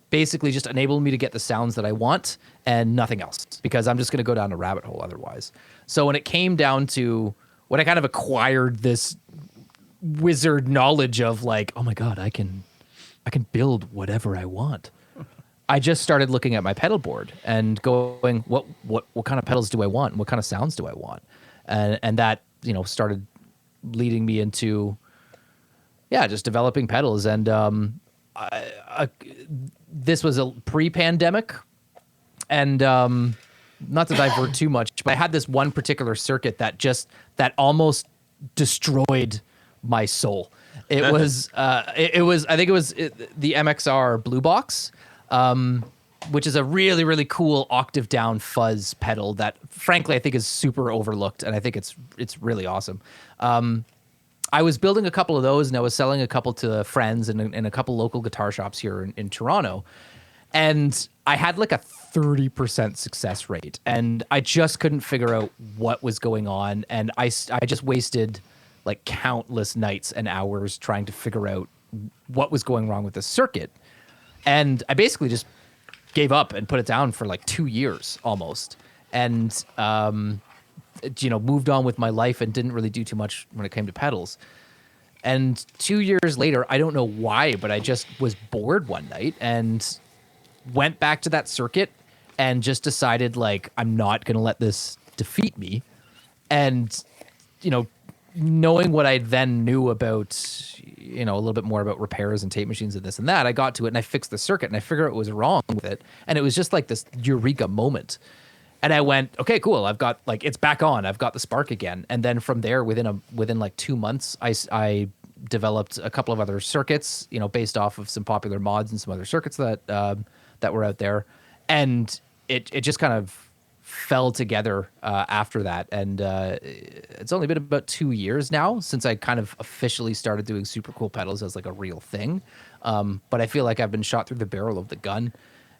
basically just enable me to get the sounds that I want and nothing else, because I'm just going to go down a rabbit hole otherwise. So when it came down to when I kind of acquired this wizard knowledge of like, oh my God, I can build whatever I want, I just started looking at my pedal board and going, what kind of pedals do I want? And what kind of sounds do I want? And that, started leading me into, just developing pedals. And this was a pre-pandemic, and not to divert too much, but I had this one particular circuit that almost destroyed my soul. It was, I think it was the MXR Blue Box, which is a really, really cool octave down fuzz pedal that frankly I think is super overlooked, and I think it's really awesome. I was building a couple of those, and I was selling a couple to friends and a couple local guitar shops here in Toronto, and I had like a 30% success rate, and I just couldn't figure out what was going on, and I just wasted like countless nights and hours trying to figure out what was going wrong with the circuit. And I basically just gave up and put it down for like 2 years almost. And, moved on with my life and didn't really do too much when it came to pedals. And 2 years later, I don't know why, but I just was bored one night and went back to that circuit and just decided like, I'm not going to let this defeat me. And, knowing what I then knew about, a little bit more about repairs and tape machines and this and that, I got to it and I fixed the circuit and I figured out what was wrong with it. And it was just like this eureka moment. And I went, okay, cool. I've got like, it's back on. I've got the spark again. And then from there, within like 2 months, I developed a couple of other circuits, based off of some popular mods and some other circuits that were out there. And it just kind of fell together after that. And it's only been about 2 years now since I kind of officially started doing Supercool Pedals as like a real thing. But I feel like I've been shot through the barrel of the gun.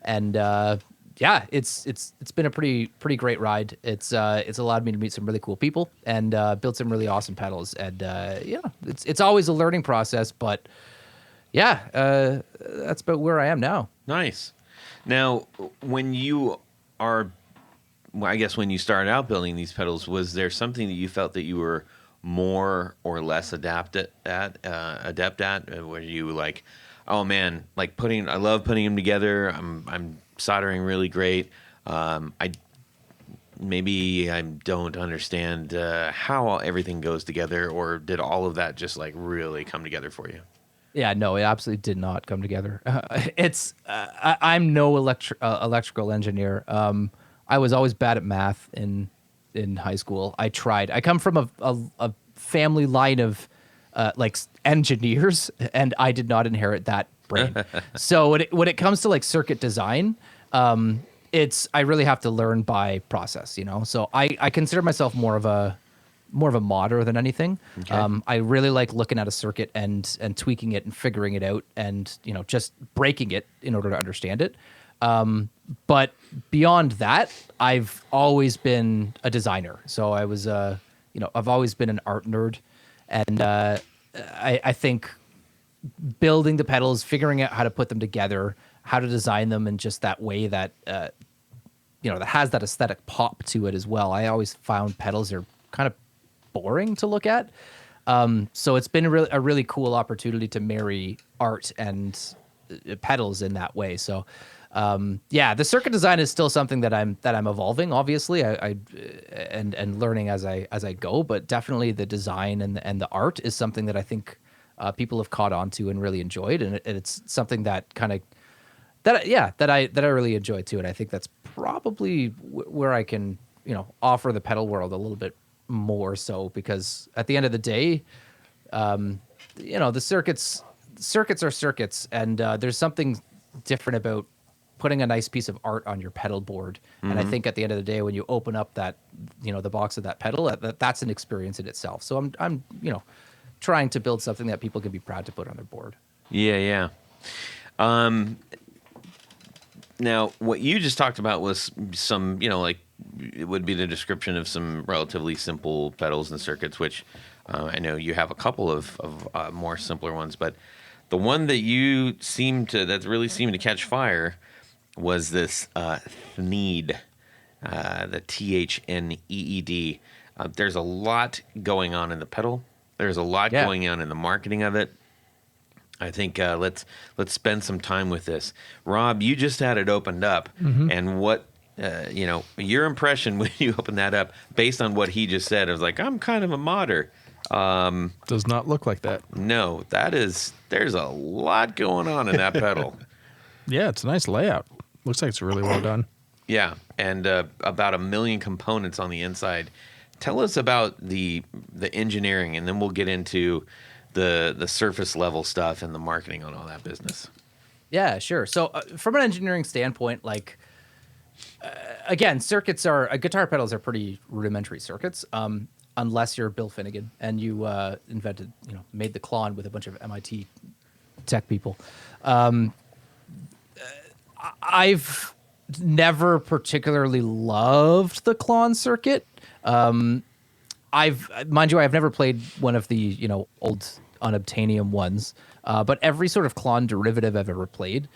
And it's been a pretty great ride. It's allowed me to meet some really cool people and build some really awesome pedals. And it's always a learning process, but that's about where I am now. Nice. Now, when you started out building these pedals, was there something that you felt that you were more or less adept at? Were you like, oh man, like I love putting them together. I'm soldering really great. I don't understand how everything goes together, or did all of that just like really come together for you? Yeah, no, it absolutely did not come together. I'm no electrical engineer. I was always bad at math in in high school. I tried. I come from a family line of like engineers, and I did not inherit that brain. So when it comes to like circuit design, I really have to learn by process, you know. So I consider myself more of a modder than anything. Okay. I really like looking at a circuit and tweaking it and figuring it out, and you know, just breaking it in order to understand it. But beyond that, I've always been a designer. So I was, I've always been an art nerd, and I think building the pedals, figuring out how to put them together, how to design them in just that way that that has that aesthetic pop to it as well. I always found pedals are kind of boring to look at. So it's been a really cool opportunity to marry art and pedals in that way. So the circuit design is still something that I'm evolving, obviously, and learning as I go. But definitely the design and the art is something that I think people have caught on to and really enjoyed, and it's something that kind of that I really enjoy too. And I think that's probably where I can offer the pedal world a little bit more so, because at the end of the day, the circuits are circuits, and there's something different about putting a nice piece of art on your pedal board. Mm-hmm. And I think at the end of the day, when you open up that, the box of that pedal, that's an experience in itself. So I'm trying to build something that people can be proud to put on their board. Yeah. Now, what you just talked about was some, like it would be the description of some relatively simple pedals and circuits, which I know you have a couple of more simpler ones, but the one that that really seemed to catch fire was this Thneed, the Thneed. There's a lot going on in the pedal. There's a lot going on in the marketing of it. I think let's spend some time with this. Rob, you just had it opened up, and what your impression when you opened that up, based on what he just said, I was like, I'm kind of a modder. Does not look like that. No, there's a lot going on in that pedal. Yeah, it's a nice layout. Looks like it's really well done. Yeah, and about 1 million components on the inside. Tell us about the engineering, and then we'll get into the surface level stuff and the marketing on all that business. Yeah, sure. So from an engineering standpoint, like again, guitar pedals are pretty rudimentary circuits, unless you're Bill Finnegan and you made the Klon with a bunch of MIT tech people. I've never particularly loved the Klon circuit. I've never played one of the old unobtainium ones, but every sort of Klon derivative I've ever played,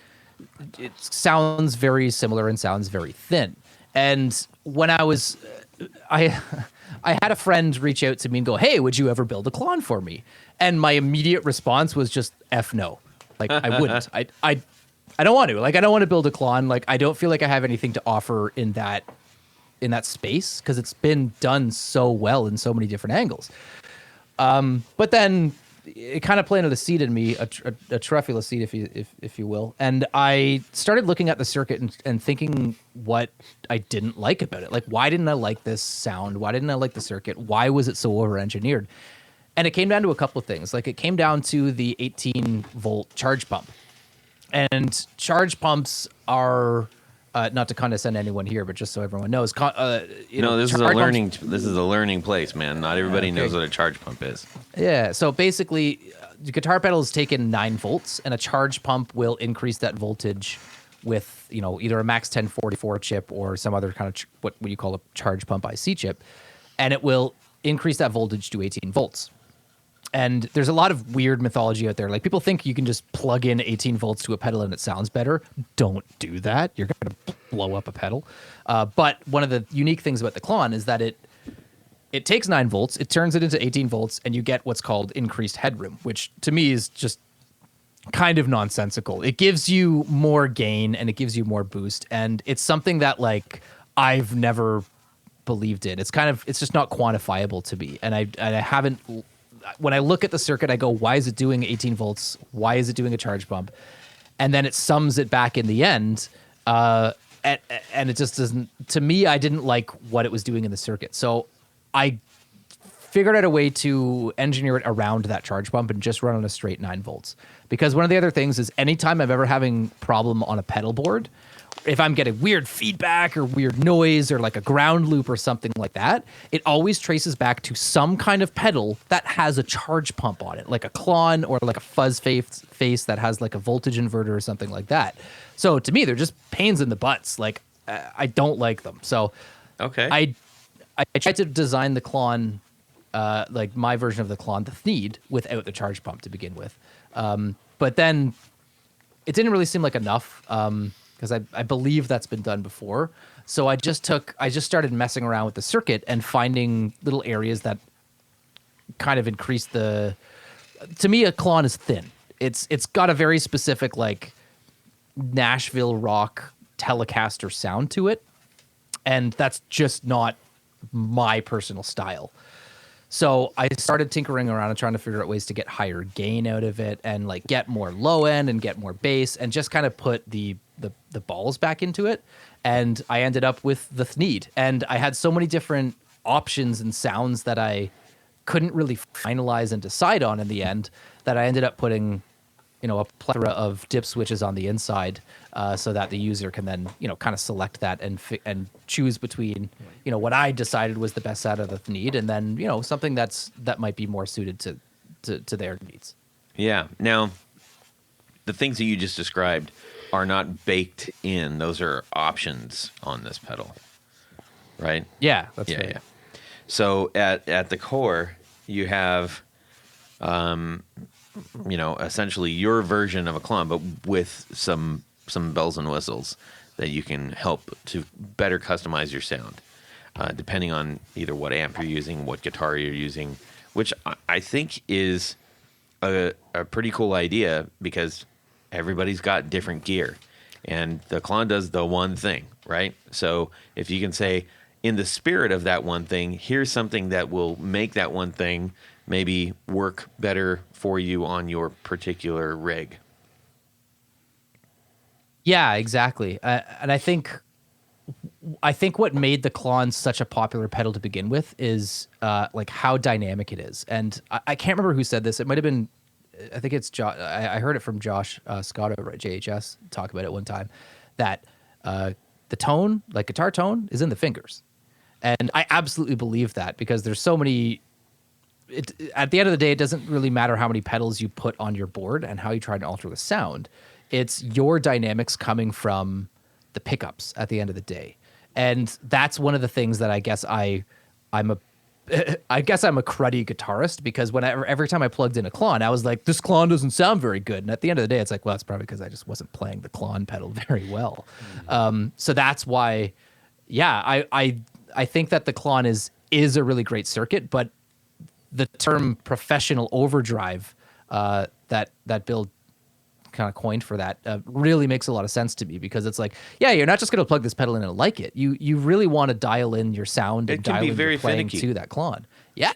it sounds very similar and sounds very thin. And when I had a friend reach out to me and go, "Hey, would you ever build a Klon for me?" And my immediate response was just F no. Like, I wouldn't. I don't want to. Like, I don't want to build a Klon. Like, I don't feel like I have anything to offer in that space, because it's been done so well in so many different angles. But then it kind of planted a seed in me, a truffula seed, if you will. And I started looking at the circuit and thinking what I didn't like about it. Like, why didn't I like this sound? Why didn't I like the circuit? Why was it so over-engineered? And it came down to a couple of things. Like, it came down to the 18-volt charge pump. And charge pumps are... not to condescend anyone here, but just so everyone knows, this is a learning place, man. Not everybody knows what a charge pump is. Yeah, so basically, the guitar pedals take in 9 volts, and a charge pump will increase that voltage with either a Max 1044 chip or some other kind of what you call a charge pump IC chip, and it will increase that voltage to 18 volts. And there's a lot of weird mythology out there. Like, people think you can just plug in 18 volts to a pedal and it sounds better. Don't do that. You're going to blow up a pedal. But one of the unique things about the Klon is that it takes 9 volts, it turns it into 18 volts, and you get what's called increased headroom, which to me is just kind of nonsensical. It gives you more gain and it gives you more boost. And it's something that, like, I've never believed in. It's just not quantifiable to me. And I haven't... When I look at the circuit, I go, why is it doing 18 volts? Why is it doing a charge pump? And then it sums it back in the end. and it just doesn't. To me, I didn't like what it was doing in the circuit, so I figured out a way to engineer it around that charge pump and just run on a straight 9 volts. Because one of the other things is anytime I'm ever having problem on a pedal board, if I'm getting weird feedback or weird noise or like a ground loop or something like that, it always traces back to some kind of pedal that has a charge pump on it, like a Klon or like a fuzz face that has like a voltage inverter or something like that. So to me, they're just pains in the butts. Like I don't like them. So Okay. I tried to design the Klon, like my version of the Klon, the Thneed, without the charge pump to begin with. But then it didn't really seem like enough because I believe that's been done before. So I just started messing around with the circuit and finding little areas that kind of increase the. To me, a Klon is thin. It's got a very specific like Nashville rock Telecaster sound to it, and that's just not my personal style. So I started tinkering around and trying to figure out ways to get higher gain out of it and like get more low end and get more bass and just kind of put the balls back into it. And I ended up with the Thneed. And I had so many different options and sounds that I couldn't really finalize and decide on in the end that I ended up putting, a plethora of dip switches on the inside so that the user can then, kind of select that and choose between, what I decided was the best out of the Thneed and then, something that might be more suited to their needs. Yeah. Now, the things that you just described are not baked in. Those are options on this pedal, right? Yeah, that's right. Yeah. So at the core, you have, essentially your version of a Klon, but with some bells and whistles that you can help to better customize your sound, depending on either what amp you're using, what guitar you're using, which I think is a pretty cool idea because everybody's got different gear, and the Klon does the one thing, right? So if you can say, in the spirit of that one thing, here's something that will make that one thing maybe work better for you on your particular rig. Yeah, exactly. And I think what made the Klon such a popular pedal to begin with is like how dynamic it is. And I can't remember who said this. It might have been, I think it's Josh. I heard it from Josh Scott over at JHS talk about it one time, that the tone, like guitar tone, is in the fingers. And I absolutely believe that because there's so many. At the end of the day, it doesn't really matter how many pedals you put on your board and how you try to alter the sound. It's your dynamics coming from the pickups at the end of the day. And that's one of the things that I guess I'm a cruddy guitarist because every time I plugged in a Klon, I was like, this Klon doesn't sound very good. And at the end of the day, it's like, well, it's probably because I just wasn't playing the Klon pedal very well. So that's why, yeah, I think that the Klon is a really great circuit, but the term professional overdrive that Bill kind of coined for that really makes a lot of sense to me because it's like, yeah, you're not just going to plug this pedal in and like it. You really want to dial in your sound and dial in your playing to that Klon. Yeah.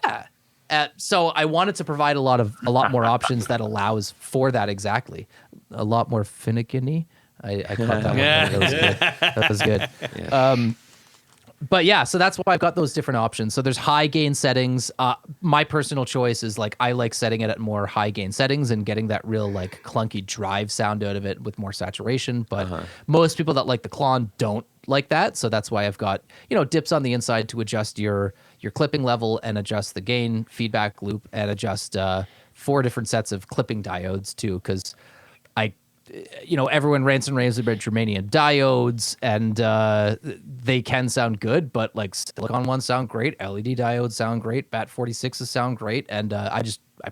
So I wanted to provide a lot more options that allows for that exactly. A lot more finicky. I caught that one. That was good. That was good. Yeah. But yeah, so that's why I've got those different options. So there's high gain settings. My personal choice is like I like setting it at more high gain settings and getting that real like clunky drive sound out of it with more saturation. But most people that like the Klon don't like that. So that's why I've got, dips on the inside to adjust your clipping level and adjust the gain feedback loop and adjust 4 different sets of clipping diodes too. Because everyone rants and raves about Germanium diodes, and they can sound good, but like silicon ones sound great, LED diodes sound great, BAT 46s sound great, and I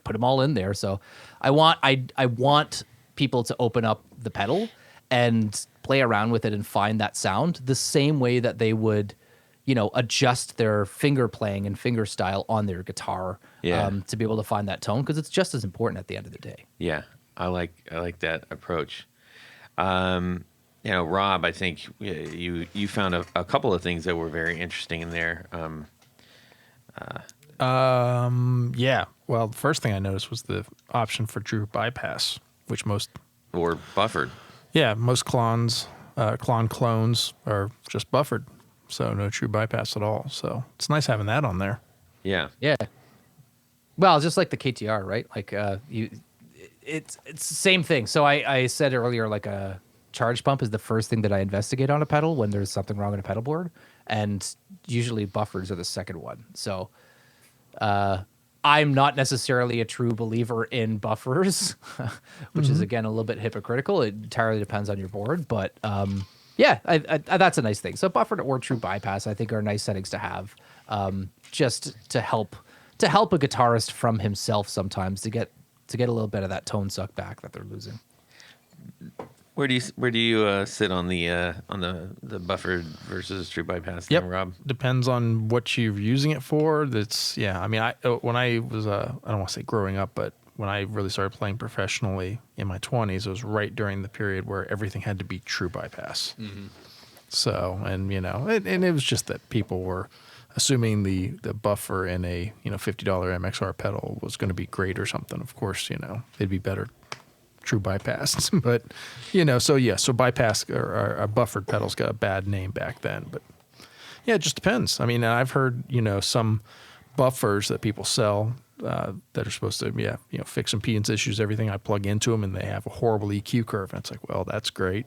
put them all in there. So I want people to open up the pedal and play around with it and find that sound the same way that they would, adjust their finger playing and finger style on their guitar to be able to find that tone because it's just as important at the end of the day. Yeah. I like that approach. Rob, I think you found a couple of things that were very interesting in there. Yeah. Well, the first thing I noticed was the option for true bypass, which most or buffered. Yeah, most Klons Klon clones are just buffered, so no true bypass at all. So it's nice having that on there. Yeah. Yeah. Well, just like the KTR, right? Like it's the same thing. So I said earlier, like a charge pump is the first thing that I investigate on a pedal when there's something wrong in a pedal board, and usually buffers are the second one. So I'm not necessarily a true believer in buffers, which is again a little bit hypocritical. It entirely depends on your board, but yeah, I that's a nice thing. So buffered or true bypass, I think, are nice settings to have, just to help a guitarist from himself sometimes to get a little bit of that tone suck back that they're losing. Where do you sit on the buffered versus true bypass Yep. thing, Rob? Depends on what you're using it for. That's yeah. I mean, when I was I don't want to say growing up, but when I really started playing professionally in my 20s, it was right during the period where everything had to be true bypass. Mm-hmm. So, and and it was just that people were assuming the buffer in a $50 MXR pedal was going to be great or something. Of course, it'd be better true bypass, but so bypass or a buffered pedal's got a bad name back then. But yeah, it just depends. I mean, I've heard some buffers that people sell that are supposed to fix impedance issues, everything. I plug into them and they have a horrible EQ curve, and it's like, well, that's great.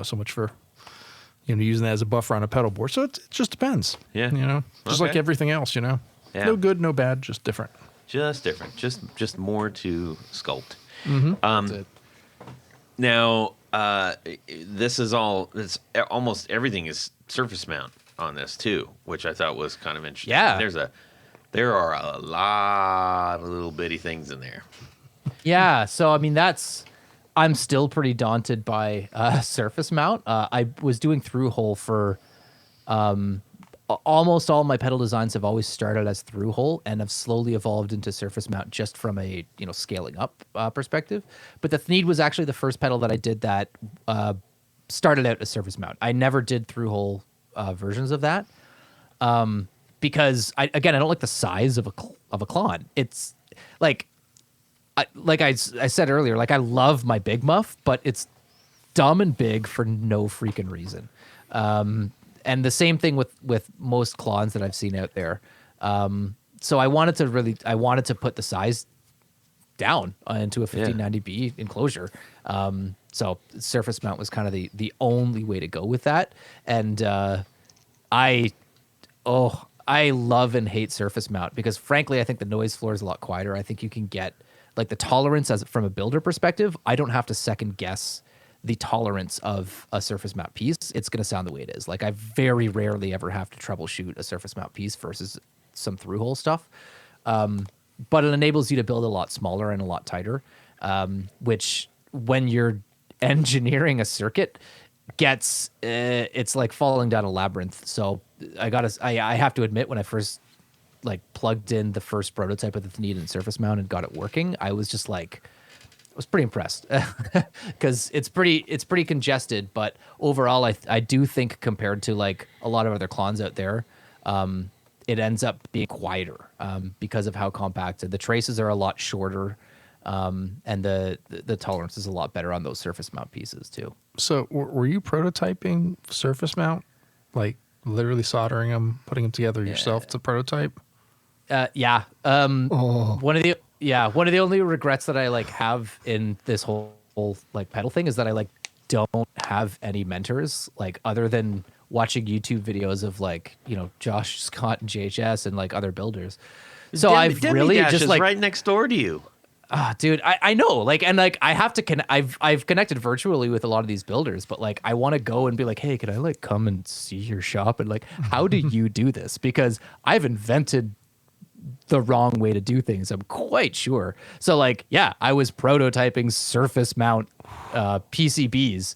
So much for using that as a buffer on a pedal board. So it just depends. Yeah. Just like everything else. Yeah. No good, no bad, just different. Just different. Just more to sculpt. Mm-hmm. That's it. Now, this is almost everything is surface mount on this too, which I thought was kind of interesting. Yeah. There are a lot of little bitty things in there. Yeah. So, I mean, I'm still pretty daunted by surface mount. I was doing through hole for almost all my pedal designs have always started as through hole and have slowly evolved into surface mount just from a scaling up perspective. But the Thneed was actually the first pedal that I did that started out as surface mount. I never did through hole versions of that because I don't like the size of a Klon. It's like I said earlier, like I love my big muff, but it's dumb and big for no freaking reason. And the same thing with most Klons that I've seen out there. So I wanted to put the size down into a 1590B enclosure. So surface mount was kind of the only way to go with that. And I love and hate surface mount because frankly, I think the noise floor is a lot quieter. I think you can get like the tolerance from a builder perspective. I don't have to second guess the tolerance of a surface mount piece. It's going to sound the way it is. Like I very rarely ever have to troubleshoot a surface mount piece versus some through hole stuff. But it enables you to build a lot smaller and a lot tighter, which when you're engineering a circuit gets, it's like falling down a labyrinth. So I have to admit, when I first plugged in the first prototype of the Thneed and surface mount and got it working, I was just like, I was pretty impressed because it's pretty congested, but overall, I do think compared to like a lot of other Klons out there, it ends up being quieter because of how compacted. The traces are a lot shorter, and the tolerance is a lot better on those surface mount pieces too. So were you prototyping surface mount, like literally soldering them, putting them together yourself to prototype? Yeah. One of the only regrets that I have in this whole pedal thing is that I don't have any mentors other than watching YouTube videos of Josh Scott and JHS and other builders. So I've really Dash just is right next door to you. Dude, I know, I have to I've connected virtually with a lot of these builders, but I want to go and be like, hey, can I come and see your shop and how do you do this? Because I've invented the wrong way to do things, I'm quite sure. So I was prototyping surface mount PCBs,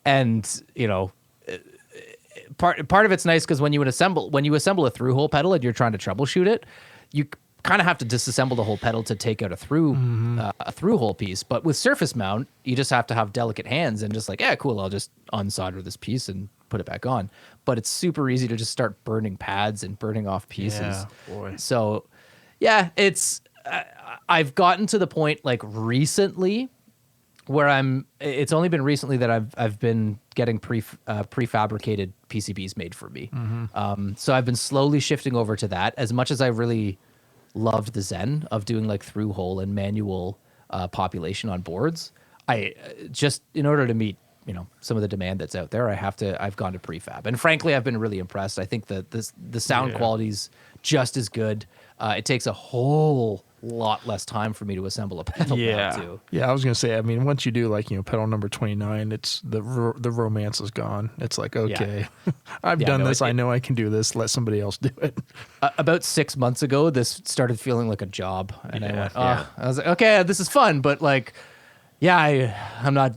and part of it's nice because when you assemble a through hole pedal and you're trying to troubleshoot it, you kind of have to disassemble the whole pedal to take out a through hole piece. But with surface mount, you just have to have delicate hands and just cool, I'll just unsolder this piece and put it back on. But it's super easy to just start burning pads and burning off pieces. Yeah, boy. So yeah, it's I've gotten to the point recently It's only been recently that I've been getting prefabricated PCBs made for me. So I've been slowly shifting over to that. As much as I really loved the zen of doing like through hole and manual population on boards, I just, in order to meet some of the demand that's out there, I've gone to prefab. And frankly, I've been really impressed. I think that the sound quality's just as good. It takes a whole lot less time for me to assemble a pedal now too. Yeah, I was gonna say. I mean, once you do like pedal number 29, it's the romance is gone. It's like, okay, I've done this. I know I can do this. Let somebody else do it. About 6 months ago, this started feeling like a job, and I went, I was like, okay, this is fun, but like, I'm not.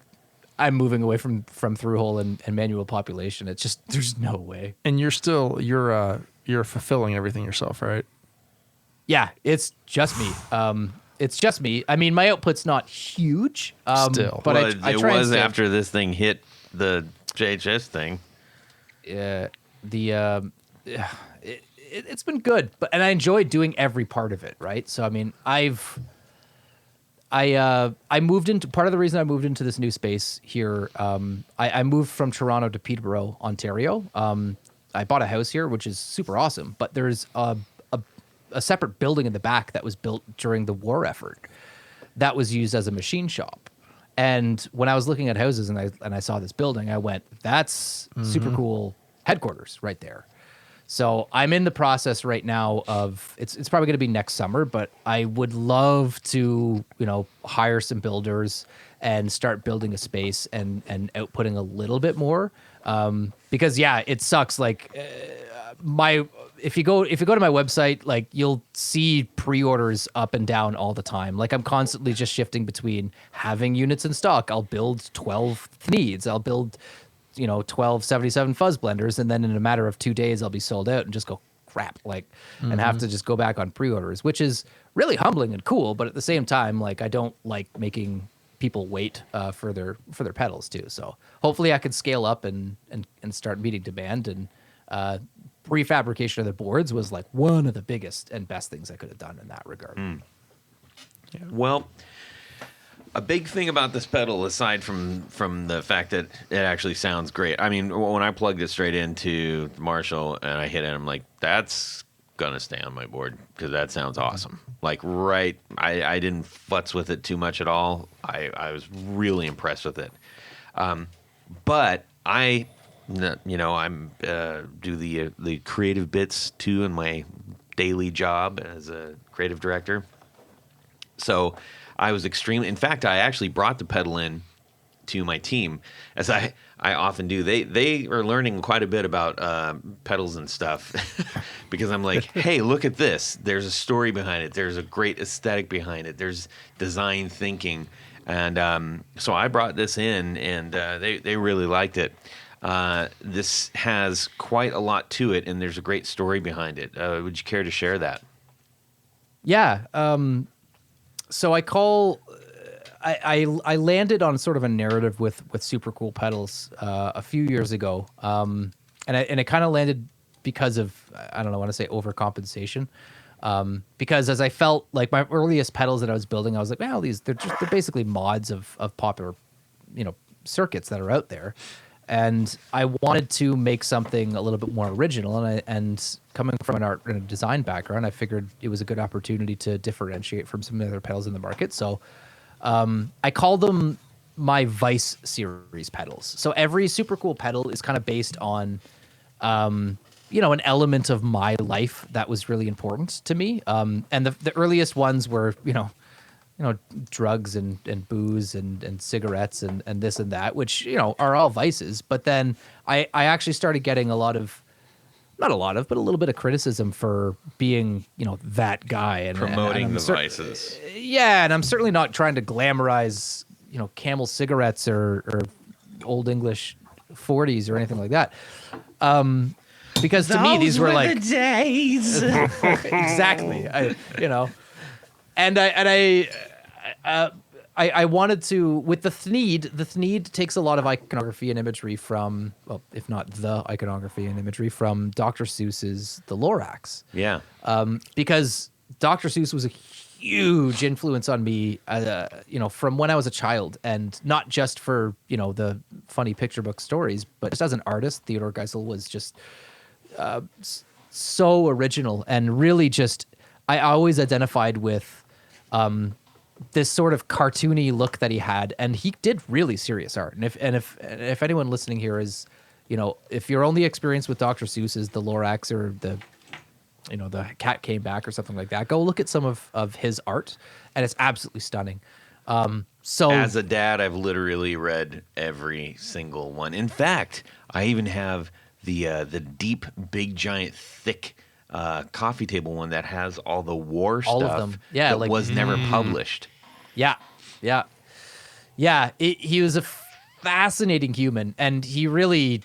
I'm moving away from through hole and manual population. It's just there's no way. And you're fulfilling everything yourself, right? Yeah, it's just me. It's just me. I mean, my output's not huge. Still, but well, I it try was and after this thing hit the JHS thing. It's been good, and I enjoy doing every part of it. Right. So I mean, I moved into part of the reason I moved into this new space here. I moved from Toronto to Peterborough, Ontario. I bought a house here, which is super awesome, but there's a separate building in the back that was built during the war effort that was used as a machine shop. And when I was looking at houses and I saw this building, I went, that's Supercool headquarters right there. So I'm in the process right now of it's probably going to be next summer, but I would love to, hire some builders and start building a space and outputting a little bit more. Because it sucks. Like if you go to my website, like you'll see pre-orders up and down all the time. Like I'm constantly just shifting between having units in stock. I'll build 12 Thneeds. I'll build 12 77 fuzz blenders, and then in a matter of 2 days I'll be sold out and just go crap, like and have to just go back on pre-orders, which is really humbling and cool, but at the same time, like I don't like making people wait for their pedals too. So hopefully I can scale up and start meeting demand, and prefabrication of the boards was like one of the biggest and best things I could have done in that regard. Yeah. Well, a big thing about this pedal, aside from the fact that it actually sounds great. I mean, when I plugged it straight into Marshall and I hit it, I'm like, that's gonna stay on my board because that sounds awesome. Like, right, I didn't futz with it too much at all. I was really impressed with it. But I'm do the creative bits too in my daily job as a creative director. So I was extremely. In fact, I actually brought the pedal in to my team, as I often do. They are learning quite a bit about pedals and stuff because I'm like, hey, look at this. There's a story behind it. There's a great aesthetic behind it. There's design thinking, and so I brought this in, and they really liked it. This has quite a lot to it, and there's a great story behind it. Would you care to share that? Yeah. So I landed on sort of a narrative with Supercool Pedals a few years ago, and it kind of landed because of, I don't know, I want to say overcompensation, because as I felt like my earliest pedals that I was building, I was like, well, they're basically mods of popular, circuits that are out there, and I wanted to make something a little bit more original, and coming from an art and a design background, I figured it was a good opportunity to differentiate from some of the other pedals in the market. So I call them my Vice series pedals. So every Supercool pedal is kind of based on, an element of my life that was really important to me. And the earliest ones were, drugs and booze and cigarettes and this and that, which, are all vices. But then I actually started getting not a lot of, but a little bit of criticism for being, that guy and promoting the vices. Yeah, and I'm certainly not trying to glamorize, Camel cigarettes or Old English 40s or anything like that. Because to me, these were like the days. Exactly. I wanted to, with the Thneed takes a lot of iconography and imagery from, well, if not the iconography and imagery from Dr. Seuss's The Lorax. Yeah. Because Dr. Seuss was a huge influence on me, from when I was a child, and not just for the funny picture book stories, but just as an artist. Theodore Geisel was just so original, and really just I always identified with this sort of cartoony look that he had, and he did really serious art. And if anyone listening here is, if your only experience with Dr. Seuss is the Lorax or the Cat Came Back or something like that, go look at some of his art, and it's absolutely stunning. So as a dad, I've literally read every single one. In fact, I even have the deep, big, giant, thick coffee table one that has all the war all stuff of them, yeah, that was never published. Yeah. He was a fascinating human, and he really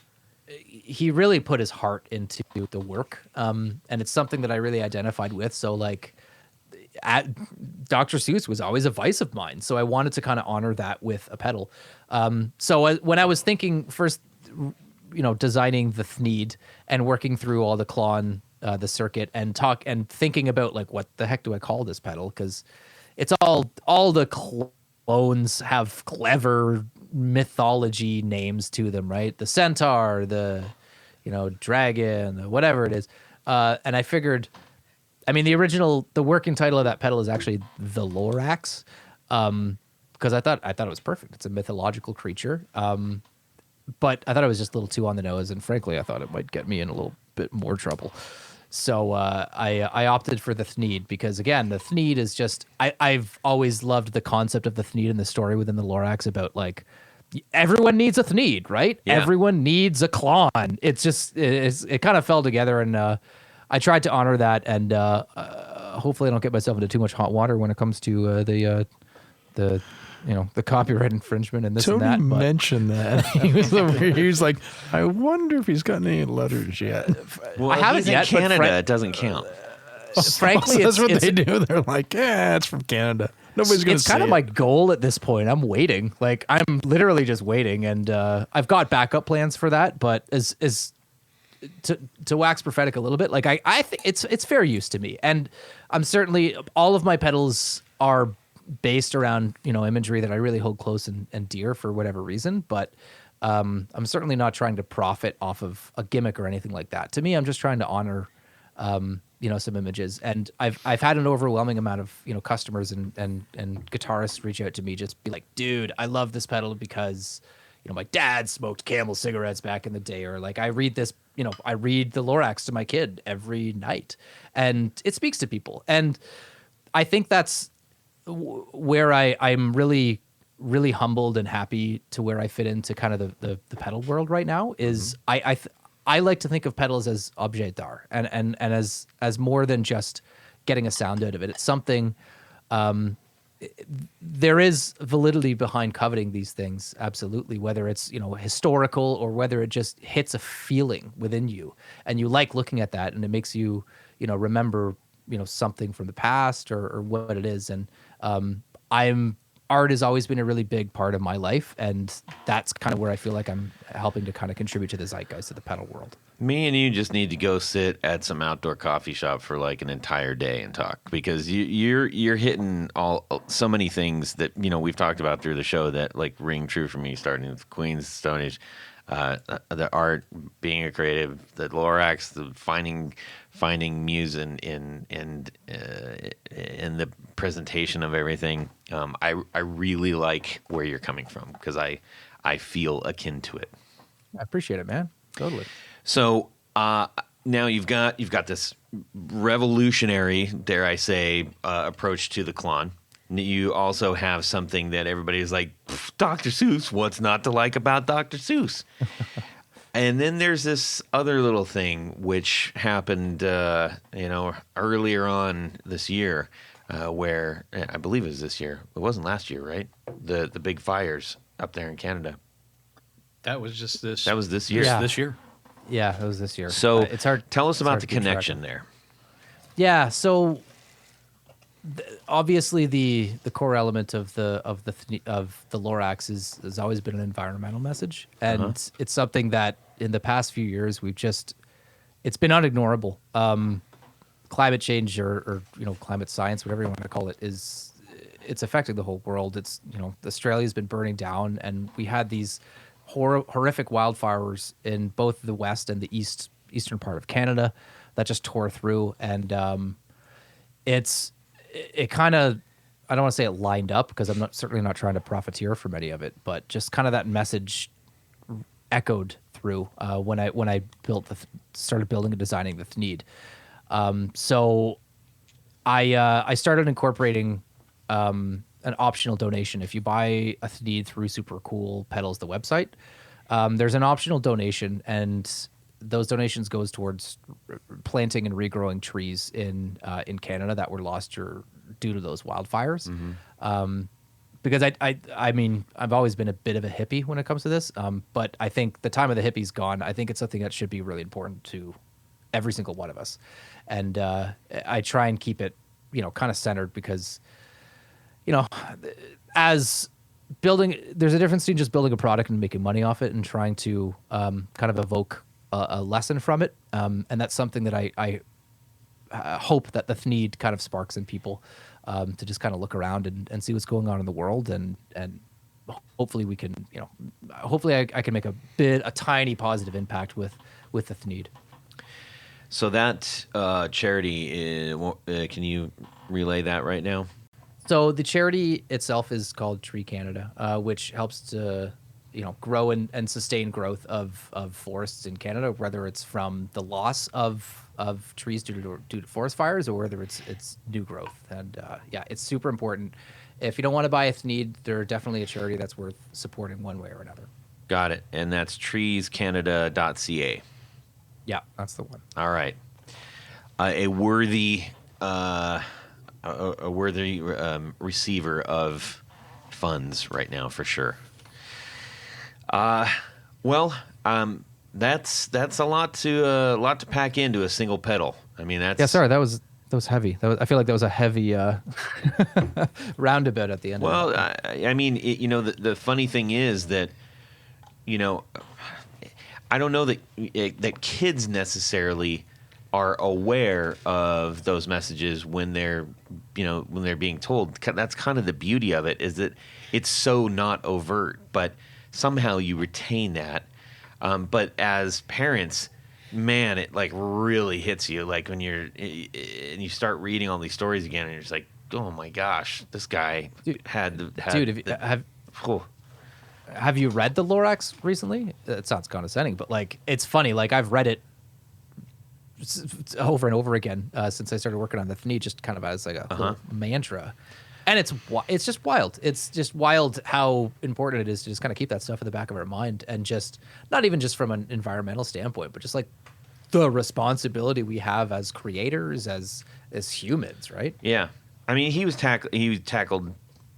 put his heart into the work. And it's something that I really identified with. So Dr. Seuss was always a vice of mine. So I wanted to kind of honor that with a pedal. When I was thinking first, designing the Thneed and working through all the Klon, the circuit, and thinking about what the heck do I call this pedal? Because it's all the clones have clever mythology names to them, right? The centaur, the dragon, whatever it is. And I figured, the working title of that pedal is actually the Lorax, because I thought it was perfect. It's a mythological creature, but I thought it was just a little too on the nose, and frankly, I thought it might get me in a little bit more trouble. So I opted for the Thneed because, again, the Thneed is just I've always loved the concept of the Thneed and the story within the Lorax about everyone needs a Thneed, right? Yeah. Everyone needs a Klon. It's just it kind of fell together, and I tried to honor that, and hopefully I don't get myself into too much hot water when it comes to the copyright infringement and this Toby and that. But mentioned that. He was like, I wonder if he's gotten any letters yet. Well, I haven't he's in yet, but Canada. It doesn't count. frankly, That's what it's they do. They're like, it's from Canada. Nobody's going to it's say kind of it. my goal at this point. I'm waiting. I'm literally just waiting, and I've got backup plans for that. But as to wax prophetic a little bit, I think it's fair use to me, and I'm certainly all of my pedals are based around imagery that I really hold close and dear for whatever reason. But I'm certainly not trying to profit off of a gimmick or anything like that. To me, I'm just trying to honor some images, and I've had an overwhelming amount of customers and guitarists reach out to me, just be like, dude, I love this pedal because my dad smoked Camel cigarettes back in the day, or I read this, I read the Lorax to my kid every night, and it speaks to people. And I think that's where I'm really, really humbled and happy to where I fit into kind of the pedal world right now. Is I like to think of pedals as objet d'art, and as more than just getting a sound out of it. It's something. There is validity behind coveting these things, absolutely. Whether it's historical, or whether it just hits a feeling within you, and you like looking at that, and it makes you remember something from the past, or what it is. And art has always been a really big part of my life, and that's kind of where I feel like I'm helping to kind of contribute to the zeitgeist of the pedal world. Me and you just need to go sit at some outdoor coffee shop for an entire day and talk, because you're hitting so many things that we've talked about through the show that ring true for me, starting with Queen's Stone Age, the art, being a creative, the Lorax, the finding muse in the presentation of everything. I really like where you're coming from, because I feel akin to it. I appreciate it, man. Totally. So now you've got this revolutionary, dare I say, approach to the Klon. You also have something that everybody's like, Dr. Seuss, what's not to like about Dr. Seuss? And then there's this other little thing which happened, earlier on this year, where I believe it was this year. It wasn't last year, right? The big fires up there in Canada. That was just this. That was this year. Yeah. This year. Yeah, it was this year. So it's hard. Tell us it's about hard the to keep track connection of. there. Yeah, so obviously the core element of the Lorax has always been an environmental message, and it's something that in the past few years it's been unignorable. climate change or climate science, whatever you want to call it, it's affecting the whole world. It's Australia's been burning down, and we had these horrific wildfires in both the west and the eastern part of Canada that just tore through, and it kind of, I don't want to say it lined up because I'm certainly not trying to profiteer from any of it, but just kind of that message echoed through when I started building and designing the Thneed. So I started incorporating an optional donation. If you buy a Thneed through Supercool Pedals, the website, there's an optional donation, and those donations goes towards planting and regrowing trees in Canada that were lost due to those wildfires. Because I mean, I've always been a bit of a hippie when it comes to this, but I think the time of the hippie's gone. I think it's something that should be really important to every single one of us, and I try and keep it, kind of centered because, as building, there's a difference between just building a product and making money off it and trying to kind of evoke a lesson from it, and that's something that I hope that the Thneed kind of sparks in people. To just kind of look around and see what's going on in the world, and hopefully we can, hopefully I can make a tiny positive impact with the Thneed. So that charity, can you relay that right now? So the charity itself is called Tree Canada, which helps to grow and sustain growth of forests in Canada, whether it's from the loss of trees due to forest fires, or whether it's new growth. And it's super important. If you don't want to buy a Thneed, they're definitely a charity that's worth supporting one way or another. Got it. And that's treescanada.ca. Yeah, that's the one. All right. A worthy receiver of funds right now, for sure. That's a lot to pack into a single pedal. I mean, that's... Yeah, sorry, that was heavy. I feel like that was a heavy roundabout at the end. Well, I mean, the funny thing is that, I don't know that kids necessarily are aware of those messages when they're being told. That's kind of the beauty of it, is that it's so not overt, but somehow you retain that. But as parents, man, it like really hits you, like when and you start reading all these stories again, and you're just like, oh my gosh, this guy had have you read the Lorax recently? It sounds condescending, but like, it's funny. Like, I've read it over and over again since I started working on the Thneed, just kind of as like a little mantra. And it's just wild. It's just wild how important it is to just kind of keep that stuff in the back of our mind, and just not even just from an environmental standpoint, but just like the responsibility we have as creators, as humans, right? Yeah, I mean, he tackled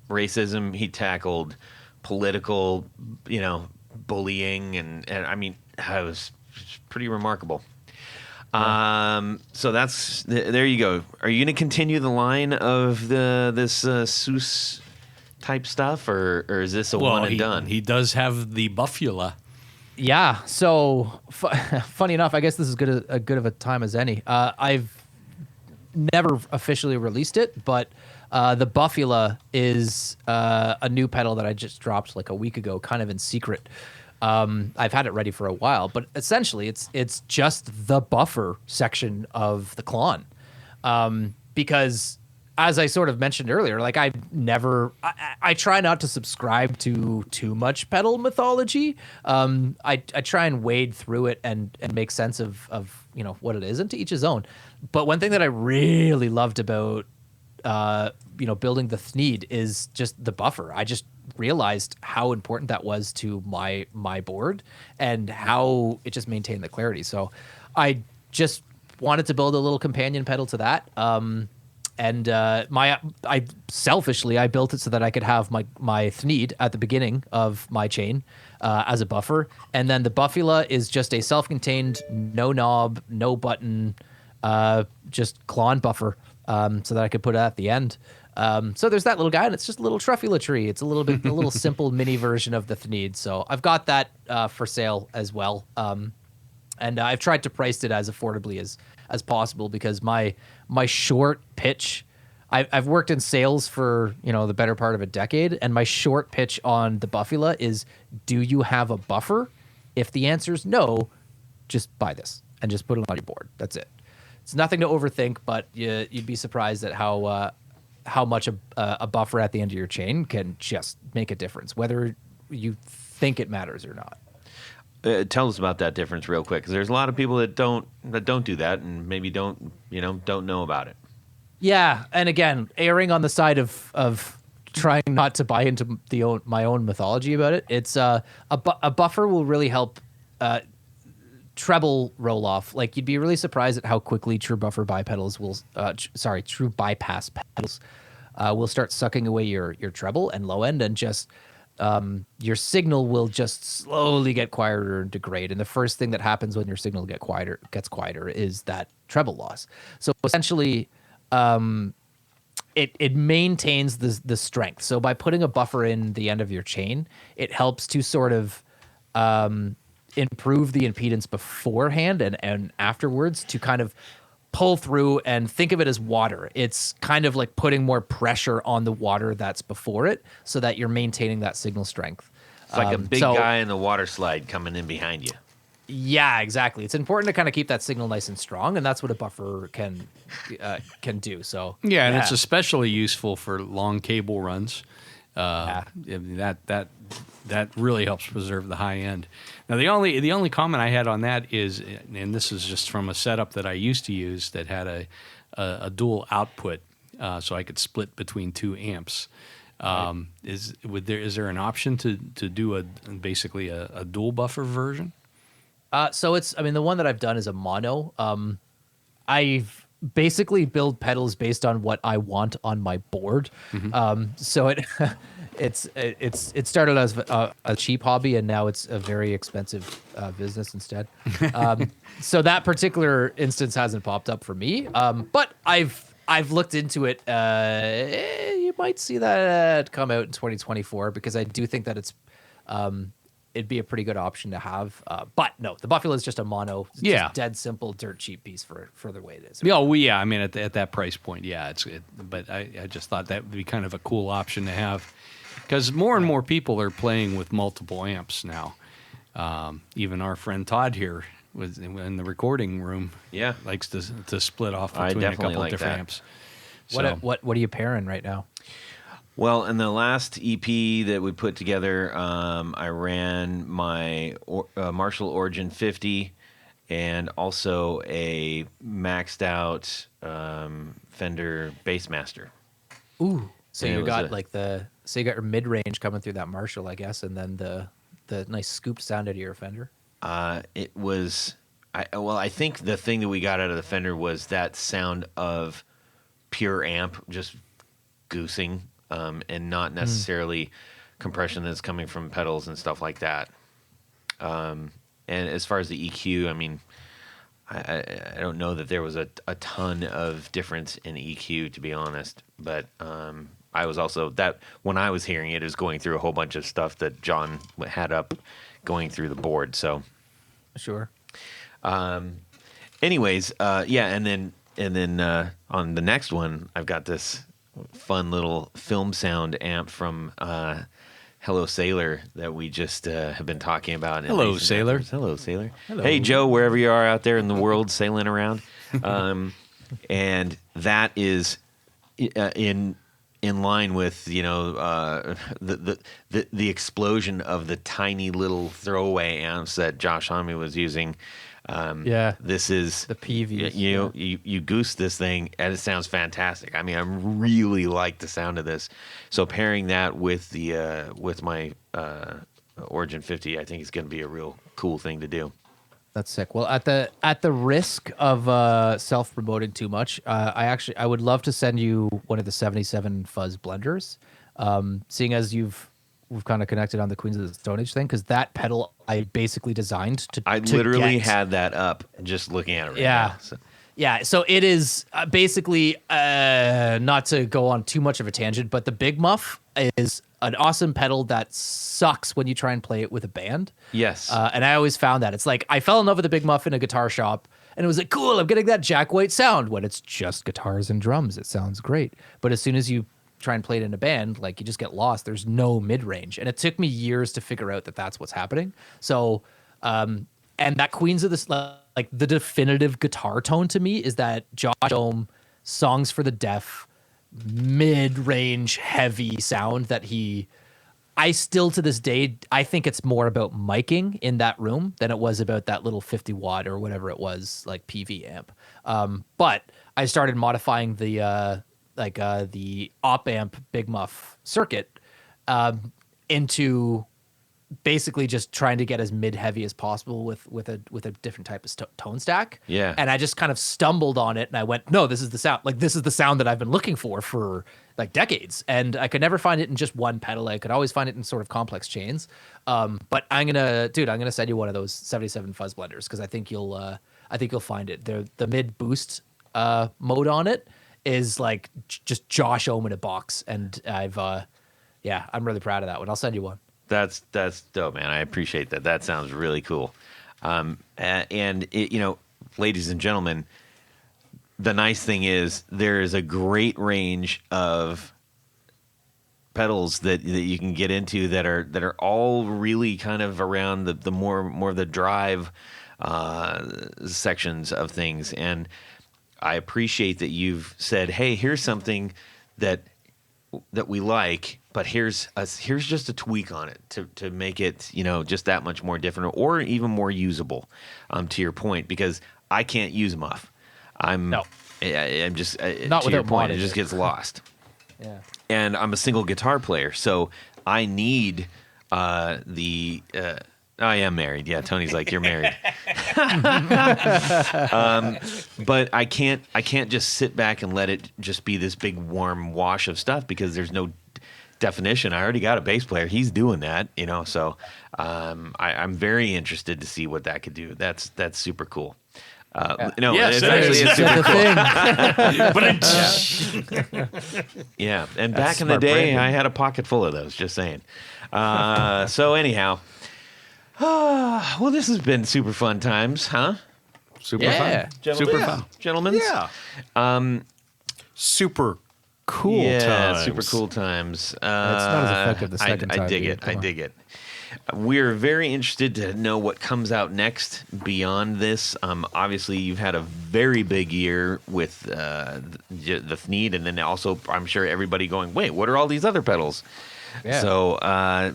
racism. He tackled political, bullying, and I mean, it was pretty remarkable. So there you go. Are you going to continue the line of this Seuss type stuff, or is this a one and done? He does have the Buffula. Yeah. So funny enough, I guess this is a good of a time as any. I've never officially released it, but the Buffula is a new pedal that I just dropped like a week ago, kind of in secret. I've had it ready for a while, but essentially it's just the buffer section of the Klon. Because as I sort of mentioned earlier, like I try not to subscribe to too much pedal mythology. I try and wade through it and make sense of what it is, and to each his own. But one thing that I really loved about building the Thneed is just the buffer. I just realized how important that was to my board, and how it just maintained the clarity. So I just wanted to build a little companion pedal to that. I selfishly built it so that I could have my Thneed at the beginning of my chain as a buffer, and then the Buffula is just a self-contained, no knob, no button, just Klon buffer, so that I could put it at the end. So there's that little guy, and it's just a little truffula tree. It's a little simple mini version of the Thneed. So I've got that for sale as well. And I've tried to price it as affordably as possible, because my short pitch, I've worked in sales for, the better part of a decade, and my short pitch on the Buffula is, do you have a buffer? If the answer is no, just buy this and just put it on your board. That's it. It's nothing to overthink, but you'd be surprised at how much a buffer at the end of your chain can just make a difference, whether you think it matters or not. Tell us about that difference real quick, because there's a lot of people that don't do that, and maybe don't know about it. Yeah, and again, erring on the side of trying not to buy into my own mythology about it. It's a buffer will really help treble roll off. Like, you'd be really surprised at how quickly true bypass pedals will start sucking away your treble and low end, and just your signal will just slowly get quieter and degrade. And the first thing that happens when your signal gets quieter is that treble loss. So essentially, it maintains the strength. So by putting a buffer in the end of your chain, it helps to sort of improve the impedance beforehand and afterwards, to kind of pull through, and think of it as water. It's kind of like putting more pressure on the water that's before it, so that you're maintaining that signal strength. It's like a big guy in the water slide coming in behind you. Yeah, exactly. It's important to kind of keep that signal nice and strong, and that's what a buffer can do. So yeah, and it's especially useful for long cable runs. That really helps preserve the high end. Now, the only comment I had on that is, and this is just from a setup that I used to use that had a dual output, so I could split between 2 amps. Right. Is there an option to do basically a dual buffer version? So the one that I've done is a mono. I've basically build pedals based on what I want on my board. Mm-hmm. So it started as a cheap hobby, and now it's a very expensive business instead. So that particular instance hasn't popped up for me. But I've looked into it. You might see that come out in 2024, because I do think that it'd be a pretty good option to have. But no, the Buffalo is just a mono. It's just dead simple, dirt cheap piece for the way it is. I mean, at that price point, but I just thought that would be kind of a cool option to have, because more and more people are playing with multiple amps now. Even our friend Todd here was in the recording room. Yeah, likes to split off between a couple of different amps. So, what are you pairing right now? Well, in the last EP that we put together, I ran my Marshall Origin 50, and also a maxed out Fender Bassmaster. Ooh, so you got you got your mid range coming through that Marshall, I guess, and then the nice scooped sound out of your Fender. It was, I think the thing that we got out of the Fender was that sound of pure amp, just goosing. And not necessarily compression that's coming from pedals and stuff like that. And as far as the EQ, I mean, I don't know that there was a ton of difference in EQ, to be honest. But I was also, that when I was hearing it, was going through a whole bunch of stuff that John had up going through the board. So sure. Anyways, and then on the next one, I've got this fun little film sound amp from Hello Sailor that we just have been talking about. Hello, Sailor. Hello, Sailor. Hello. Hey, Joe, wherever you are out there in the world sailing around. And that is in line with, the explosion of the tiny little throwaway amps that Josh Homme was using. This is the PV. You goose this thing and it sounds fantastic. I mean, I really like the sound of this. So pairing that with the with my Origin 50, I think is going to be a real cool thing to do. That's sick. Well, at the risk of self promoting too much, I would love to send you one of the 77 fuzz blenders. Seeing as we've kind of connected on the Queens of the Stone Age thing, because that pedal I basically designed to. I literally had that up just looking at it right now. So. Yeah, so it is basically, not to go on too much of a tangent, but the Big Muff is an awesome pedal that sucks when you try and play it with a band. Yes. And I always found that. It's like, I fell in love with the Big Muff in a guitar shop, And it was like, cool, I'm getting that Jack White sound. When it's just guitars and drums, it sounds great. But as soon as you try and play it in a band, like you just get lost. There's no mid-range. And it took me years to figure out that that's what's happening. So, and that Queens of the, like the definitive guitar tone to me is that Josh Ohm Songs for the Deaf, mid-range heavy sound that I still to this day, I think it's more about miking in that room than it was about that little 50 watt or whatever it was, like PV amp. But I started modifying the op amp Big Muff circuit into basically just trying to get as mid heavy as possible with a different type of tone stack. Yeah. And I just kind of stumbled on it and I went, no, this is the sound. Like this is the sound that I've been looking for like decades. And I could never find it in just one pedal. I could always find it in sort of complex chains. But I'm gonna send you one of those 77 fuzz blenders because I think you'll find it. The mid boost mode on it is like just Josh Ohm in a box. And I'm really proud of that one. I'll send you one. That's dope, man. I appreciate that. That sounds really cool. And it, ladies and gentlemen, the nice thing is there is a great range of pedals that you can get into that are all really kind of around the more of the drive sections of things. And I appreciate that you've said, hey, here's something that we like, but here's just a tweak on it to make it, just that much more different or even more usable, to your point, because I can't use muff. I'm just not to your without point, modding it just gets lost. Yeah. And I'm a single guitar player, so I need I am married. Yeah, Tony's like, you're married. But I can't just sit back and let it just be this big warm wash of stuff because there's no definition. I already got a bass player. He's doing that, So I'm very interested to see what that could do. That's super cool. No, Yes, it's actually But super cool. Yeah, and back in the day, I had a pocket full of those. Just saying. So anyhow. Well, this has been super fun times, huh? Super fun. Super fun. Gentlemen? Yeah. Super cool times. Super cool times. It's not as effective the second time. I dig it. I dig it. We're very interested to know what comes out next beyond this. Obviously, you've had a very big year with the Thneed, and then also, I'm sure everybody going, wait, what are all these other pedals? Yeah. So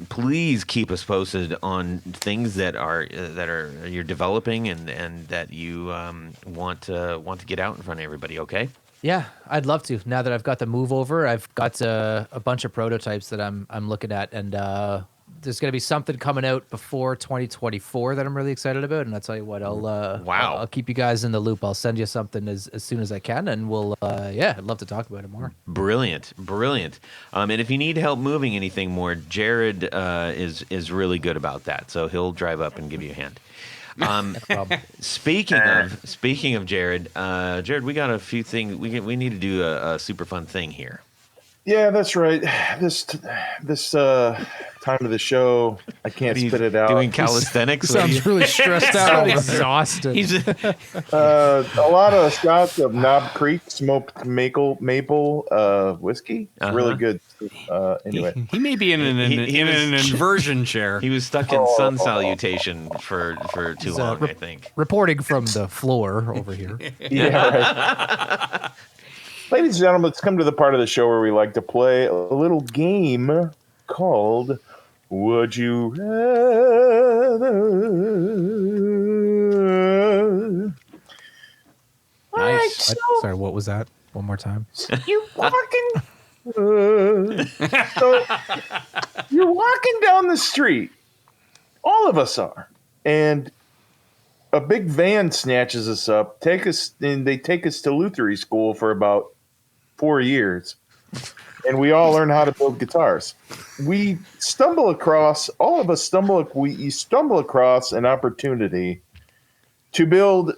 please keep us posted on things that are you're developing and that you want to get out in front of everybody. Okay. Yeah, I'd love to. Now that I've got the move over, I've got a bunch of prototypes that I'm looking at, and there's going to be something coming out before 2024 that I'm really excited about. And I'll tell you what, I'll keep you guys in the loop. I'll send you something as soon as I can, and we'll I'd love to talk about it more. Brilliant. And if you need help moving anything more, Jared is really good about that, so he'll drive up and give you a hand. Speaking of Jared, we got a few things. We need to do a super fun thing here. Yeah, that's right. This time of the show, I can't spit it out. Doing calisthenics? Sounds really stressed out. Exhausted. A lot of shots of Knob Creek smoked maple whiskey. It's really good. Anyway, He may be in an inversion chair. He was stuck in sun salutation for too long, I think. Reporting from the floor over here. yeah, right. Ladies and gentlemen, let's come to the part of the show where we like to play a little game called Would You Rather? Nice. Sorry, what was that? One more time. You walking? So you're walking down the street. All of us are, and a big van snatches us up. They take us to Lutheran school for about 4 years, and we all learn how to build guitars. You stumble across an opportunity to build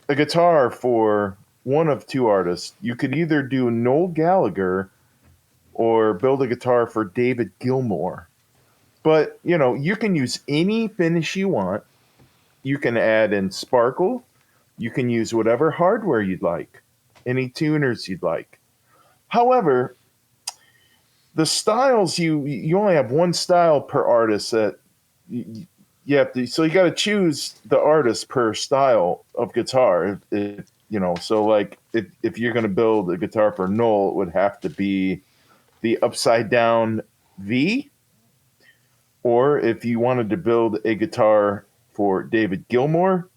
a guitar for one of two artists. You could either do Noel Gallagher or build a guitar for David Gilmour. But, you can use any finish you want. You can add in sparkle. You can use whatever hardware you'd like, any tuners you'd like. However, the styles, you only have one style per artist that you have to, so you got to choose the artist per style of guitar. So like if you're going to build a guitar for Noel, it would have to be the upside down V. Or if you wanted to build a guitar for David Gilmour,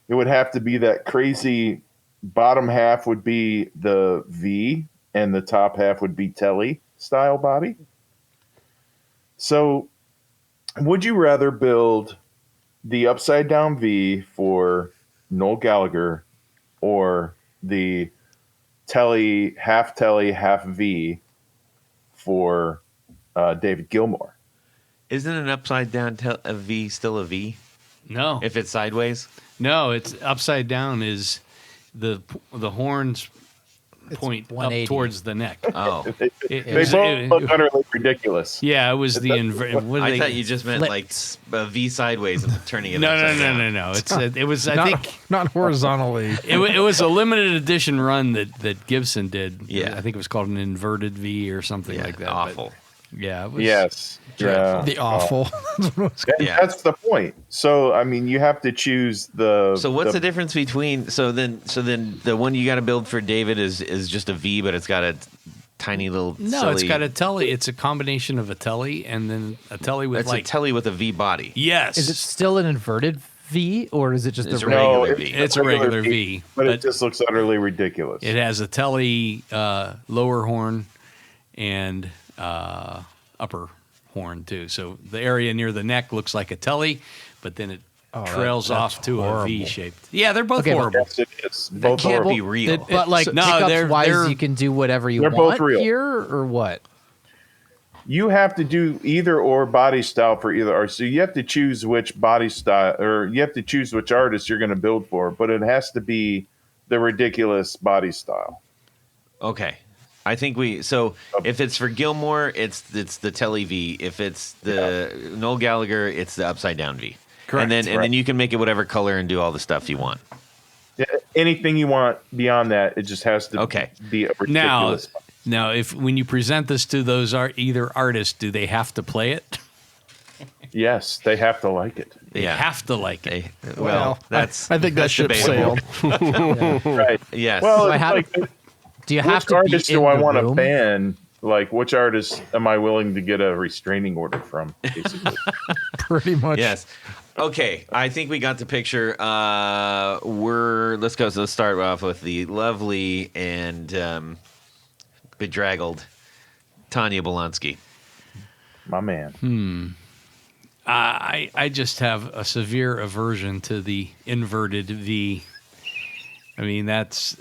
it would have to be that crazy bottom half would be the V and the top half would be Telly style body. So would you rather build the upside down V for Noel Gallagher or the Telly, half V for David Gilmour? Isn't an upside down a V still a V No, if it's sideways? no, it's upside down. Is the horns point up 180. towards the neck? Oh, They both look utterly ridiculous. Yeah, it was the I thought you just meant like a V sideways and turning it. No. upside down. It's it was I Not, think not horizontally. it was a limited edition run that Gibson did. Yeah. I think it was called an inverted V or something like that. but Awful. yeah, it was, Yes. Yeah. The awful. Yeah. That's the point. So I mean, you have to choose the. So what's the difference between so then the one you got to build for David is just a V, but it's got a tiny little No, silly, it's got a Telly. It's a combination of a Telly and then a Telly with it's like a Telly with a V body. yes. Is it still an inverted V or is it just It's a a regular? regular V. It's a regular V, but it just looks utterly ridiculous. it has a Telly lower horn and upper horn too. So the area near the neck looks like a Telly, but then it trails off to a V shaped. Yeah, they're both Okay, but horrible. Yes, it is. Both can't are. be real. But like No, pickups wise, they're- you can do whatever you They're both want real. here, or what? You have to do either or body style for either artist. So you have to choose which body style, or you have to choose which artist you're going to build for. But it has to be the ridiculous body style. Okay. I think if it's for Gilmour, it's the Telly V. If it's the Noel Gallagher, it's the upside down V. Correct. And then you can make it whatever color and do all the stuff you want. Yeah, anything you want beyond that, it just has to Okay. be a Now, ridiculous. if when you present this to those either artists, do they have to play it? Yes, they have to like it. They have to like it. Well, that's I think that that's ship debatable. sailed. Right. Yes. Well, So I it's have- like, Do you have which to be artist in do I the want to room? ban? Like, which artist am I willing to get a restraining order from, basically? Pretty much. Yes. Okay, I think we got the picture. Let's go. So let's start off with the lovely and bedraggled Tanya Bolonsky. My man. I just have a severe aversion to the inverted V. I mean, that's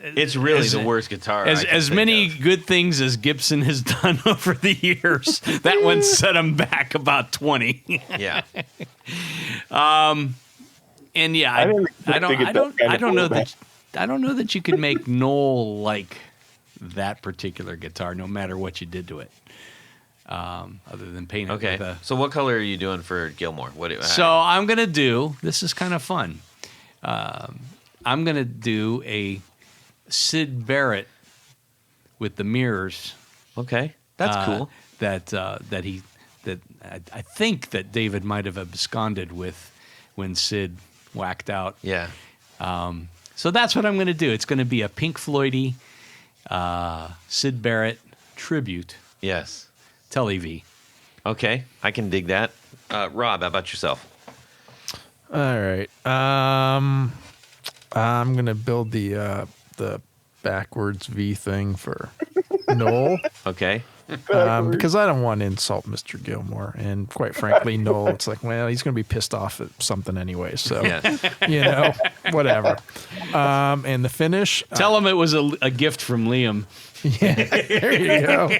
It's really the worst guitar. as I can as think many of. good things as Gibson has done over the years. That one set him back about 20. Yeah. And yeah, I didn't expect to get that kind I of don't know blowback. I don't know that you could make Noel like that particular guitar, no matter what you did to it. Other than paint it Okay. with a. So what color are you doing for Gilmour? So I'm gonna do. This is kind of fun. I'm gonna do a Sid Barrett with the mirrors. Okay, that's cool. That I think that David might have absconded with when Sid whacked out. Yeah. So that's what I'm going to do. It's going to be a Pink Floydy Sid Barrett tribute, Yes. Telly V. Okay, I can dig that. Rob, how about yourself? All right. I'm gonna build the backwards V thing for Noel. Okay. Because I don't want to insult Mr. Gilmour, and quite frankly, Noel, it's like, well, he's going to be pissed off at something anyway, so Yeah. whatever. And the finish, Tell him it was a gift from Liam. there you go.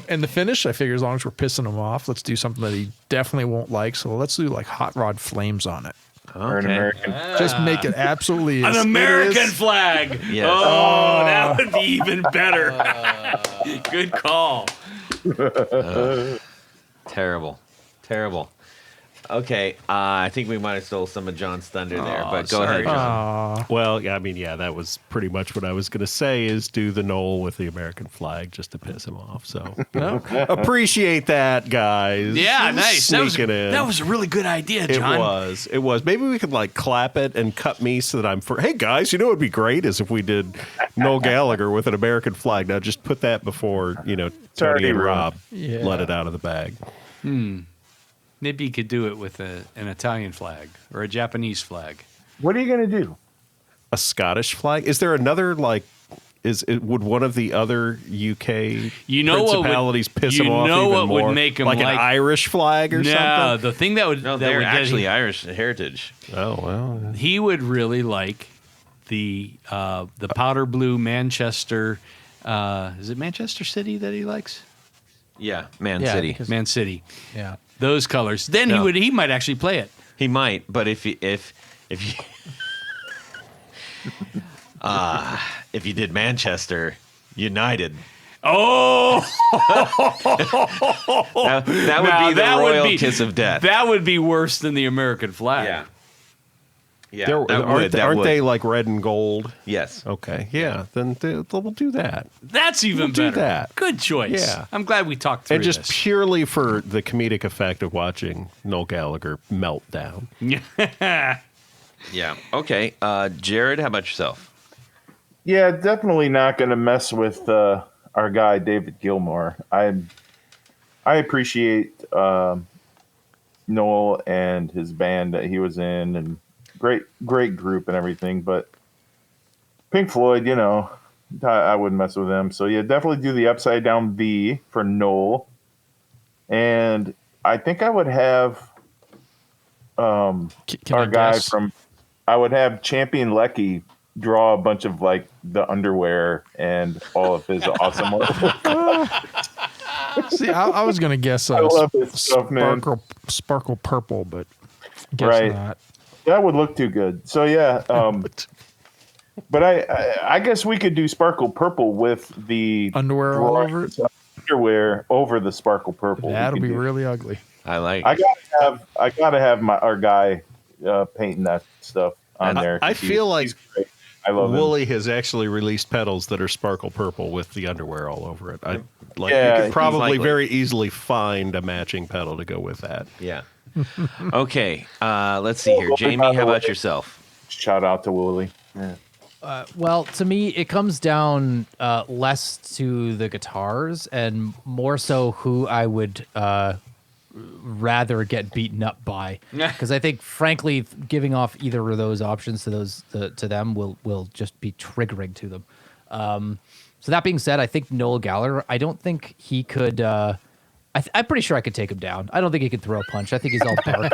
And the finish, I figure as long as we're pissing him off, let's do something that he definitely won't like. So let's do like hot rod flames on it. Or an Okay. American. Just make it absolutely An as it American is. flag. Yes. Oh, that would be even better. Good call. Terrible. Terrible. Okay, I think we might have stole some of John's thunder there, Oh, but go sorry, ahead, John. Well, yeah, I mean, yeah, that was pretty much what I was going to say is do the Knoll with the American flag just to piss him off. So appreciate that, guys. Yeah, nice. Sneaking in. That was a really good idea, John. It was. Maybe we could like clap it and cut me so that I'm for. Hey guys, you know what would be great is if we did Noel Gallagher with an American flag. Now just put that before Tony already and wrong. Rob Yeah. let it out of the bag. Maybe you could do it with an Italian flag or a Japanese flag. What are you going to do? A Scottish flag? Is there another like? Would one of the other UK You know what would- principalities piss you them off know even what would more? make 'em like an like- Irish flag or No, something? the thing that would No, that they're would get actually him- Irish heritage. Oh well. he would really like the powder blue Manchester. Is it Manchester City that he likes? Yeah, Man Yeah, City. because- Man City. Yeah. Those colors. Then No. he might actually play it. He might, but if you if you did Manchester United, Oh, that would now be the that would royal be- kiss of death. that would be worse than the American flag. Yeah. Yeah, Aren't they like red and gold? Yes. Okay, yeah. Then we'll do that. That's even We'll do better. that. Good choice. Yeah. I'm glad we talked through And just this. purely for the comedic effect of watching Noel Gallagher melt down. Yeah. Okay. Jared, how about yourself? Yeah, definitely not going to mess with our guy David Gilmour. I appreciate Noel and his band that he was in, and great group and everything. But Pink Floyd, I wouldn't mess with them. So yeah, definitely do the upside down V for Noel, and I think I would have Can our I guy guess? I would have Champion Lecky draw a bunch of like the underwear and all of his awesome work. See, I was gonna guess I love his stuff, man. sparkle purple, but guess Right. not. That would look too good. So yeah, but I guess we could do sparkle purple with the Underwear all over it? Underwear over the sparkle purple. That'll We be could do- really ugly. I like. I gotta have our guy painting that stuff on there. I feel like He's great. I love him. Wooly has actually released pedals that are sparkle purple with the underwear all over it. Yeah, you could probably likely. very easily find a matching pedal to go with that. Yeah. Okay. Let's see here. Cool. Jamie, how about yourself? Shout out to Wooly. Yeah. Well, to me, it comes down less to the guitars and more so who I would rather get beaten up by. Because I think, frankly, giving off either of those options to them will just be triggering to them. So that being said, I think Noel Gallagher, I don't think he could. I'm pretty sure I could take him down. I don't think he could throw a punch. I think he's all bark.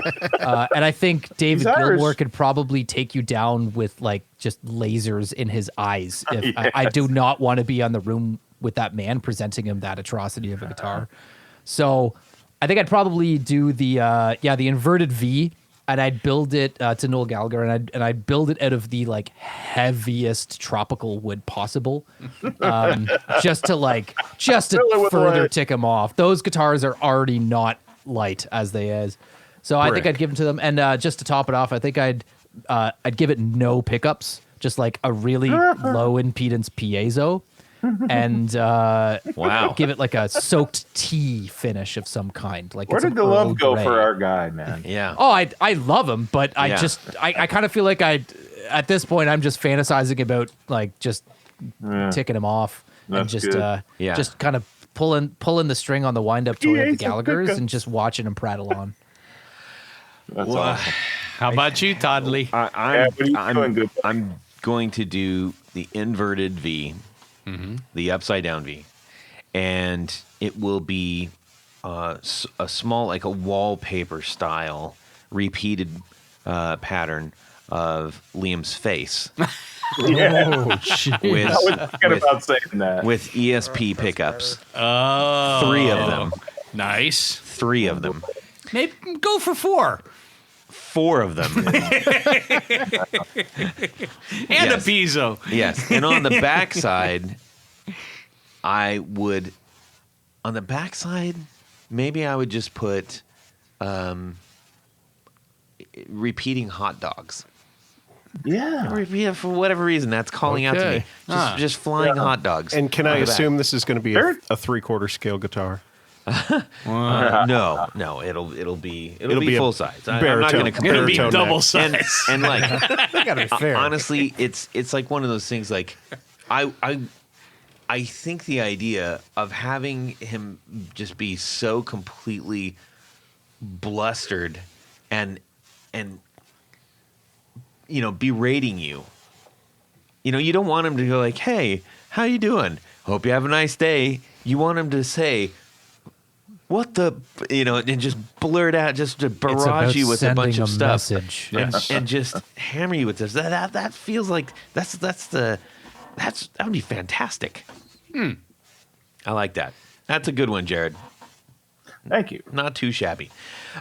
And I think David He's Irish. Gilmour could probably take you down with like just lasers in his eyes. I do not want to be on the room with that man presenting him that atrocity of a guitar. So I think I'd probably do the inverted V, and I'd build it to Noel Gallagher, and I'd build it out of the like heaviest tropical wood possible, just Fill it to with further lead. tick them off. Those guitars are already not light as they is, so I think Brick. I'd give them to them. And just to top it off, I think I'd give it no pickups, just like a really low impedance piezo. And Wow. give it like a soaked tea finish of some kind. Like Where it's did an the love Earl go Grey. for our guy, man? Yeah. Oh, I love him, but Yeah. I kind of feel like at this point I'm just fantasizing about like just ticking him off and That's just good. Yeah. just kind of pulling the string on the wind up toy of the ain't so Gallaghers pickup. and just watching him prattle on. That's Well, awesome. How about you, Todd Lee? Yeah, what are you doing, good boy? I'm going to do the inverted V, the upside down V, and it will be a small, like a wallpaper style, repeated pattern of Liam's face Yeah, Oh, shit. with I was thinking with, about saying that. with ESP pickups. Oh, 3 of them. Nice. 3 of them. Maybe go for 4 4 of them. and Yes. a piezo. Yes. And on the backside, maybe I would just put repeating hot dogs. Yeah. For whatever reason, that's calling out to Okay. me. Just flying hot dogs. And can I Look at that. assume this is going to be a 3/4 scale guitar? No, it'll be be a full size. I'm not baritone. going to compare It'll be it. double And, size. and like Gotta be fair. honestly, it's like one of those things. Like I think the idea of having him just be so completely blustered and berating you. You don't want him to go like, "Hey, how you doing? Hope you have a nice day." You want him to say, "What the," and just blurt out, just to barrage you with a bunch of stuff, and just hammer you with this. That feels like that would be fantastic. I like that. That's a good one, Jared. Thank you. Not too shabby.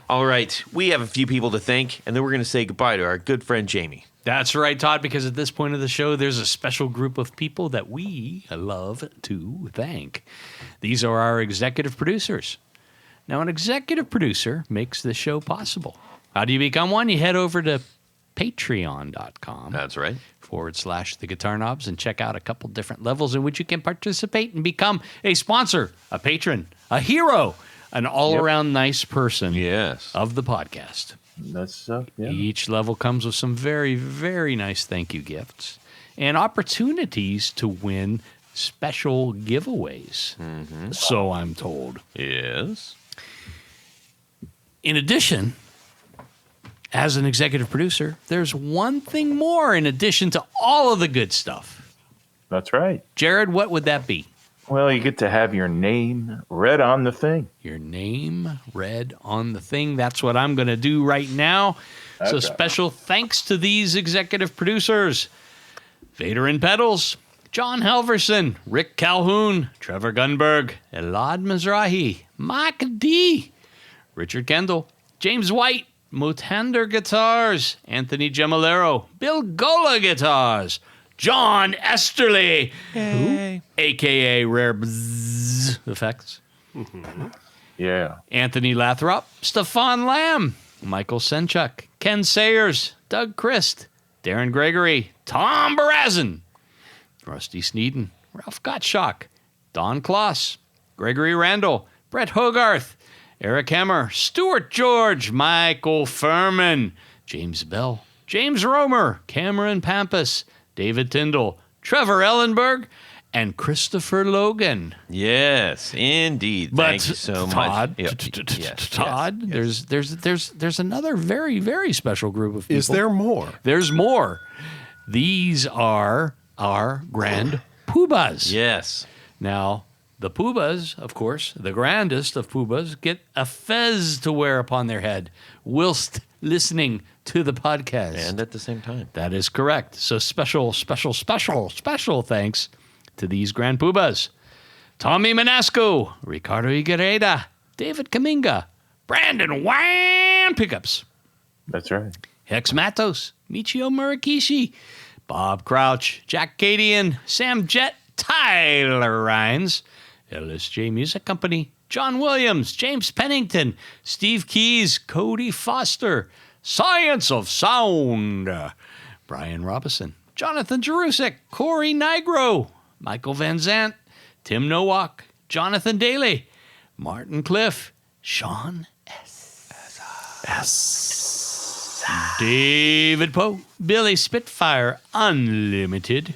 All right, we have a few people to thank, and then we're going to say goodbye to our good friend Jamie. That's right, Todd, because at this point of the show, there's a special group of people that we love to thank. These are our executive producers. Now, an executive producer makes this show possible. How do you become one? You head over to patreon.com. That's right. /The Guitar Knobs and check out a couple different levels in which you can participate and become a sponsor, a patron, a hero, an all-around nice person Yes. of the podcast. That's yeah. Each level comes with some very, very nice thank you gifts and opportunities to win special giveaways. So I'm told. Yes. In addition, as an executive producer, there's one thing more in addition to all of the good stuff. That's right. Jared, what would that be? Well, you get to have your name read on the thing. Your name read on the thing. That's what I'm going to do right now. So Okay. special thanks to these executive producers. Vader and Pedals, John Halverson, Rick Calhoun, Trevor Gunberg, Elad Mizrahi, Mike D, Richard Kendall, James White, Mutander Guitars, Anthony Gemalero, Bill Gola Guitars, John Esterly, a.k.a. Rare Bzzz Effects, Yeah. Anthony Lathrop, Stefan Lamb, Michael Senchuk, Ken Sayers, Doug Christ, Darren Gregory, Tom Barazin, Rusty Sneeden, Ralph Gottschalk, Don Kloss, Gregory Randall, Brett Hogarth, Eric Hammer, Stuart George, Michael Furman, James Bell, James Romer, Cameron Pampas, David Tyndall, Trevor Ellenberg, and Christopher Logan. Yes, indeed. But Thank you so Todd, much. Yes, Todd, yes. there's another very, very special group of people. Is there more? There's more. These are our grand poobahs. Yes. Now, the poobahs, of course, the grandest of poobahs, get a fez to wear upon their head whilst listening to the podcast. And at the same time. That is correct. So special thanks to these grand poobahs. Tommy Manasco, Ricardo Iguereda, David Kaminga, Brandon Wham Pickups, That's right. Hex Matos, Michio Murakishi, Bob Crouch, Jack Cadian, Sam Jett, Tyler Rhines, LSJ Music Company, John Williams, James Pennington, Steve Keys, Cody Foster, Science of Sound, Brian Robison, Jonathan Jerusik, Corey Nigro, Michael Van Zant, Tim Nowak, Jonathan Daly, Martin Cliff, Sean David Poe, Billy Spitfire, Unlimited,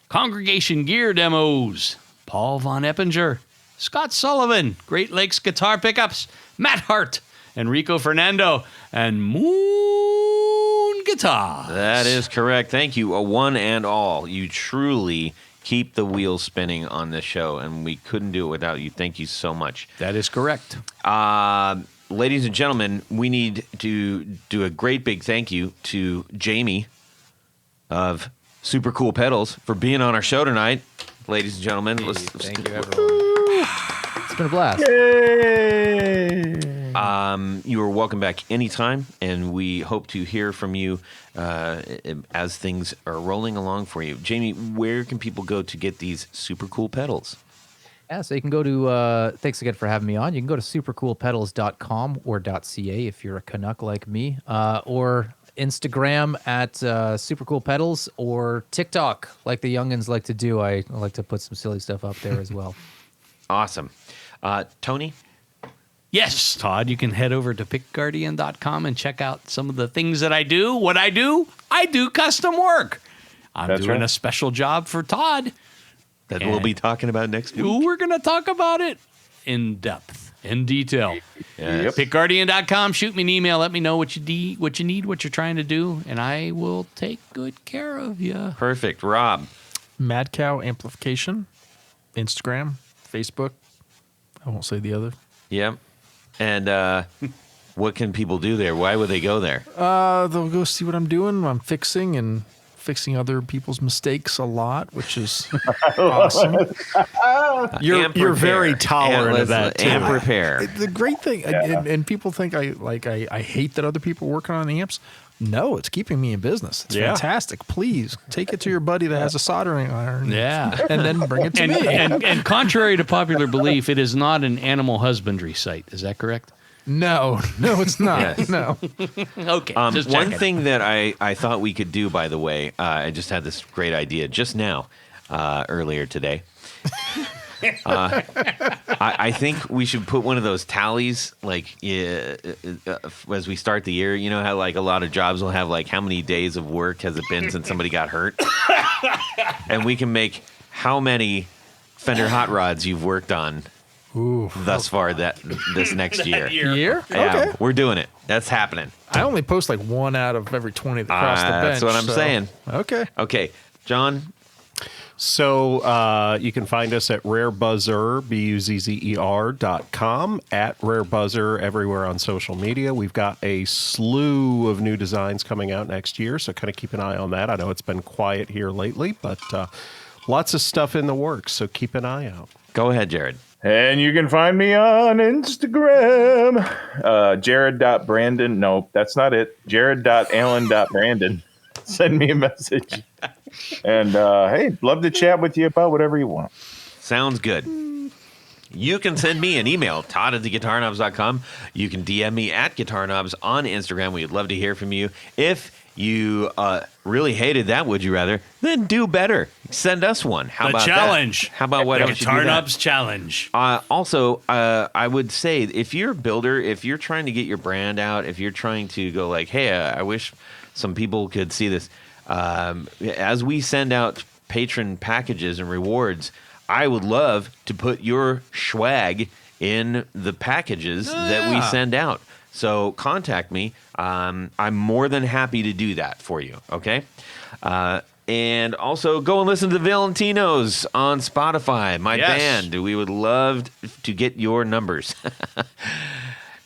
Congregation Gear Demos, Paul Von Eppinger, Scott Sullivan, Great Lakes Guitar Pickups, Matt Hart, Enrico Fernando, and Moon Guitar. That is correct. Thank you, one and all. You truly keep the wheels spinning on this show, and we couldn't do it without you. Thank you so much. That is correct. Ladies and gentlemen, we need to do a great big thank you to Jamie of Supercool Pedals for being on our show tonight. Ladies and gentlemen, Thank you, everyone. It's been a blast. You are welcome back anytime, and we hope to hear from you as things are rolling along for you. Jamie, where can people go to get these super cool pedals? Yeah, so you can go to, thanks again for having me on. You can go to supercoolpedals.com or .ca if you're a Canuck like me, or Instagram at supercoolpedals, or TikTok like the youngins like to do. I like to put some silly stuff up there as well. Awesome. Tony? Yes, Todd, you can head over to pickguardian.com and check out some of the things that I do. What I do custom work. I'm That's doing right. a special job for Todd. That we'll be talking about next week. We're going to talk about it in depth, in detail. Yes. Pickguardian.com. Shoot me an email. Let me know what you need, what you're trying to do, and I will take good care of you. Perfect. Rob? Mad Cow Amplification, Instagram, Facebook. I won't say the other. Yep. And what can people do there? Why would they go there? They'll go see what I'm doing. I'm fixing other people's mistakes a lot, which is awesome. You're very tolerant of that, too. And prepare. The great thing, and people think I hate that other people working on amps. No, it's keeping me in business. It's fantastic. Please take it to your buddy that has a soldering iron. Yeah. And then bring it to me. And contrary to popular belief, it is not an animal husbandry site. Is that correct? No, it's not. Yes. No. Okay. Just One checking. thing that I thought we could do, by the way, I just had this great idea just now, earlier today. I think we should put one of those tallies, like as we start the year. You know how like a lot of jobs will have like how many days of work has it been since somebody got hurt, and we can make how many Fender hot rods you've worked on thus far this next year. Year? Yeah, Okay. we're doing it. That's happening. I only post like one out of every 20 that cross the bench. That's what I'm so- saying. Okay. Okay, John. So you can find us at rarebuzzer, BUZZER.com, at rarebuzzer everywhere on social media. We've got a slew of new designs coming out next year, so kind of keep an eye on that. I know it's been quiet here lately, but lots of stuff in the works, so keep an eye out. Go ahead, Jared. And you can find me on Instagram, jared.brandon. No, that's not it. jared.allen.brandon. Send me a message. And hey, love to chat with you about whatever you want. Sounds good. You can send me an email, todd@theguitarknobs.com. You can DM me at guitarknobs on Instagram. We'd love to hear from you. If you really hated that, would you rather? Then do better. Send us one. How about challenge. That? How about why don't you do Guitar that? Knobs Challenge. Also, I would say if you're a builder, if you're trying to get your brand out, if you're trying to go like, hey, I wish some people could see this. As we send out patron packages and rewards, I would love to put your swag in the packages that we send out. So contact me. I'm more than happy to do that for you. Okay. And also go and listen to the Valentinos on Spotify, my band. We would love to get your numbers.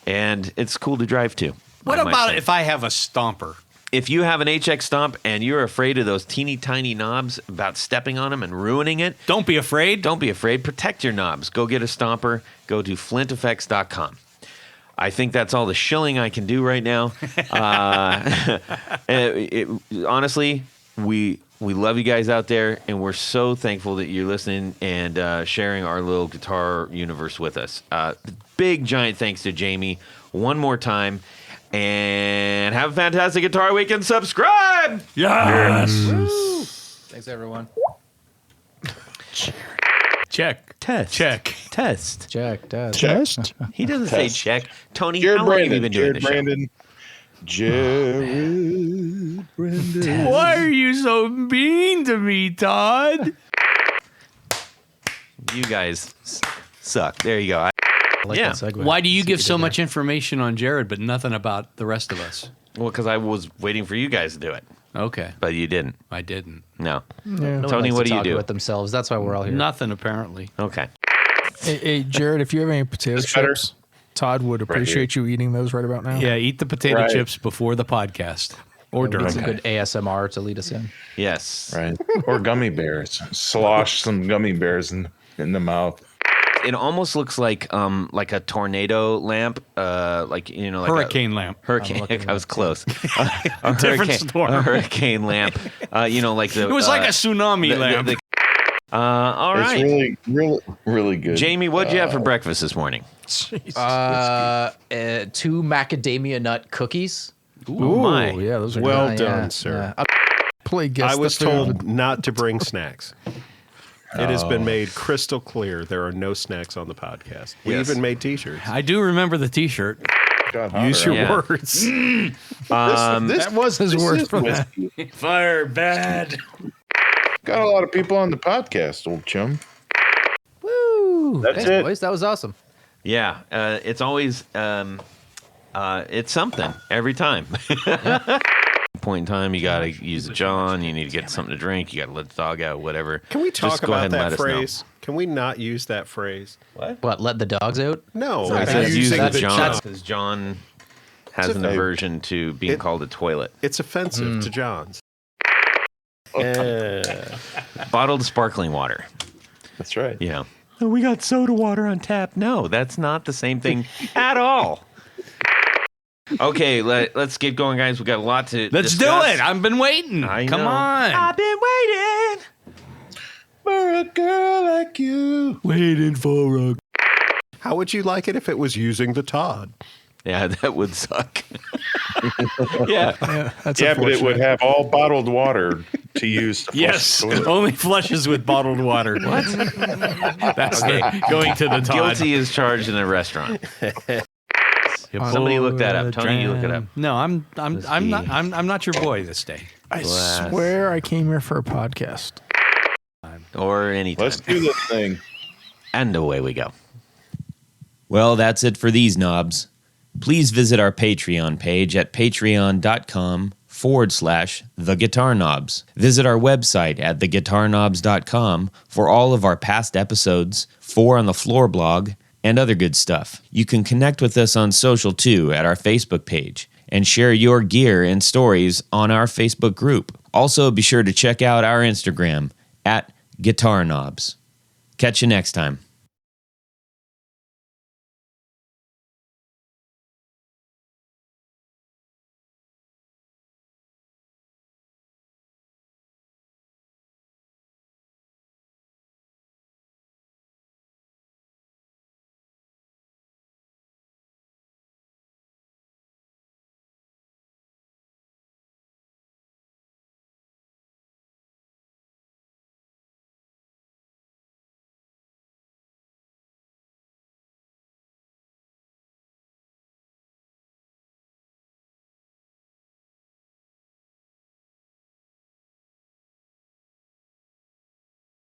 And it's cool to drive to. What about if I have a stomper? If you have an HX Stomp and you're afraid of those teeny tiny knobs about stepping on them and ruining it, Don't be afraid. don't be afraid. Protect your knobs. Go get a Stomper. Go to flinteffects.com. I think that's all the shilling I can do right now. Honestly, we love you guys out there, and we're so thankful that you're listening and sharing our little guitar universe with us. Big, giant thanks to Jamie one more time. And have a fantastic Guitar Week and subscribe. Yes. Thanks, everyone. Check. Test. Check. Test. Check, Dad. Test. He doesn't say check. Tony, Jared how long have you Brandon. been doing Jared this show? Brandon. Jared Brandon. Why are you so mean to me, Todd? You guys suck. There you go. I like Yeah. that segue. Why do you See give what so did much there. information on Jared, but nothing about the rest of us? Well, because I was waiting for you guys to do it, Okay. but you didn't. I didn't. No. No one Tony, likes what to do you talk do? about themselves. That's why we're all here. Nothing, apparently. Okay. Hey, Jared, if you have any potato better. chips, Todd would appreciate you eating those right about now. Yeah, eat the potato Right. chips before the podcast. Or We need during some it. good ASMR to lead us in. Yes. Right. Or gummy bears. Slosh some gummy bears in the mouth. It almost looks like a tornado lamp, like like Hurricane lamp. Hurricane. looking I was close. A Different storm. hurricane lamp. Like the. It was like a tsunami lamp. All It's right. really, really, really good. Jamie, what'd you have for breakfast this morning? Jesus. 2 macadamia nut cookies. Oh, my. Yeah, those are Well good. done, sir. Play guess I the was food. told not to bring snacks. It has been made crystal clear there are no snacks on the podcast. We Yes. even made T-shirts. I do remember the T-shirt. Got Use hotter. your Yeah. words. That was his word for that. Fire bad. Got a lot of people on the podcast, old chum. Woo! That's Thanks, it. boys. That was awesome. Yeah, it's always it's something every time. Point in time, you got to use the John. You need to get something to drink. You got to let the dog out, whatever. Can we Just talk go about ahead and let that us know. phrase? Can we not use that phrase? What? Let the dogs out? No, It it's says use using the the John John. because John has It's an a- aversion to being it- called a toilet. It's offensive to Johns. Bottled sparkling water. That's right. Yeah. Oh, we got soda water on tap. No, that's not the same thing at all. Okay, let's get going, guys. We got a lot to Let's discuss. do it. I've been waiting. I Come know. on. I've been waiting. For a girl like you. Waiting for a. How would you like it if it was using the Todd? Yeah, that would suck. yeah. Yeah, that's Yeah, but it would unfortunate. have all bottled water to use. To flush Yes, the toilet. only flushes with bottled water. What? That's going to the Todd. Guilty is charged in a restaurant. Somebody look that up. Tony, you look it up. No, I'm not your boy this day. I swear I came here for a podcast. Or anytime. Let's do this thing. And away we go. Well, that's it for these knobs. Please visit our Patreon page at patreon.com/theguitarknobs. Visit our website at theguitarknobs.com for all of our past episodes, 4 on the Floor blog, and other good stuff. You can connect with us on social too at our Facebook page and share your gear and stories on our Facebook group. Also, be sure to check out our Instagram at Guitar Knobs. Catch you next time.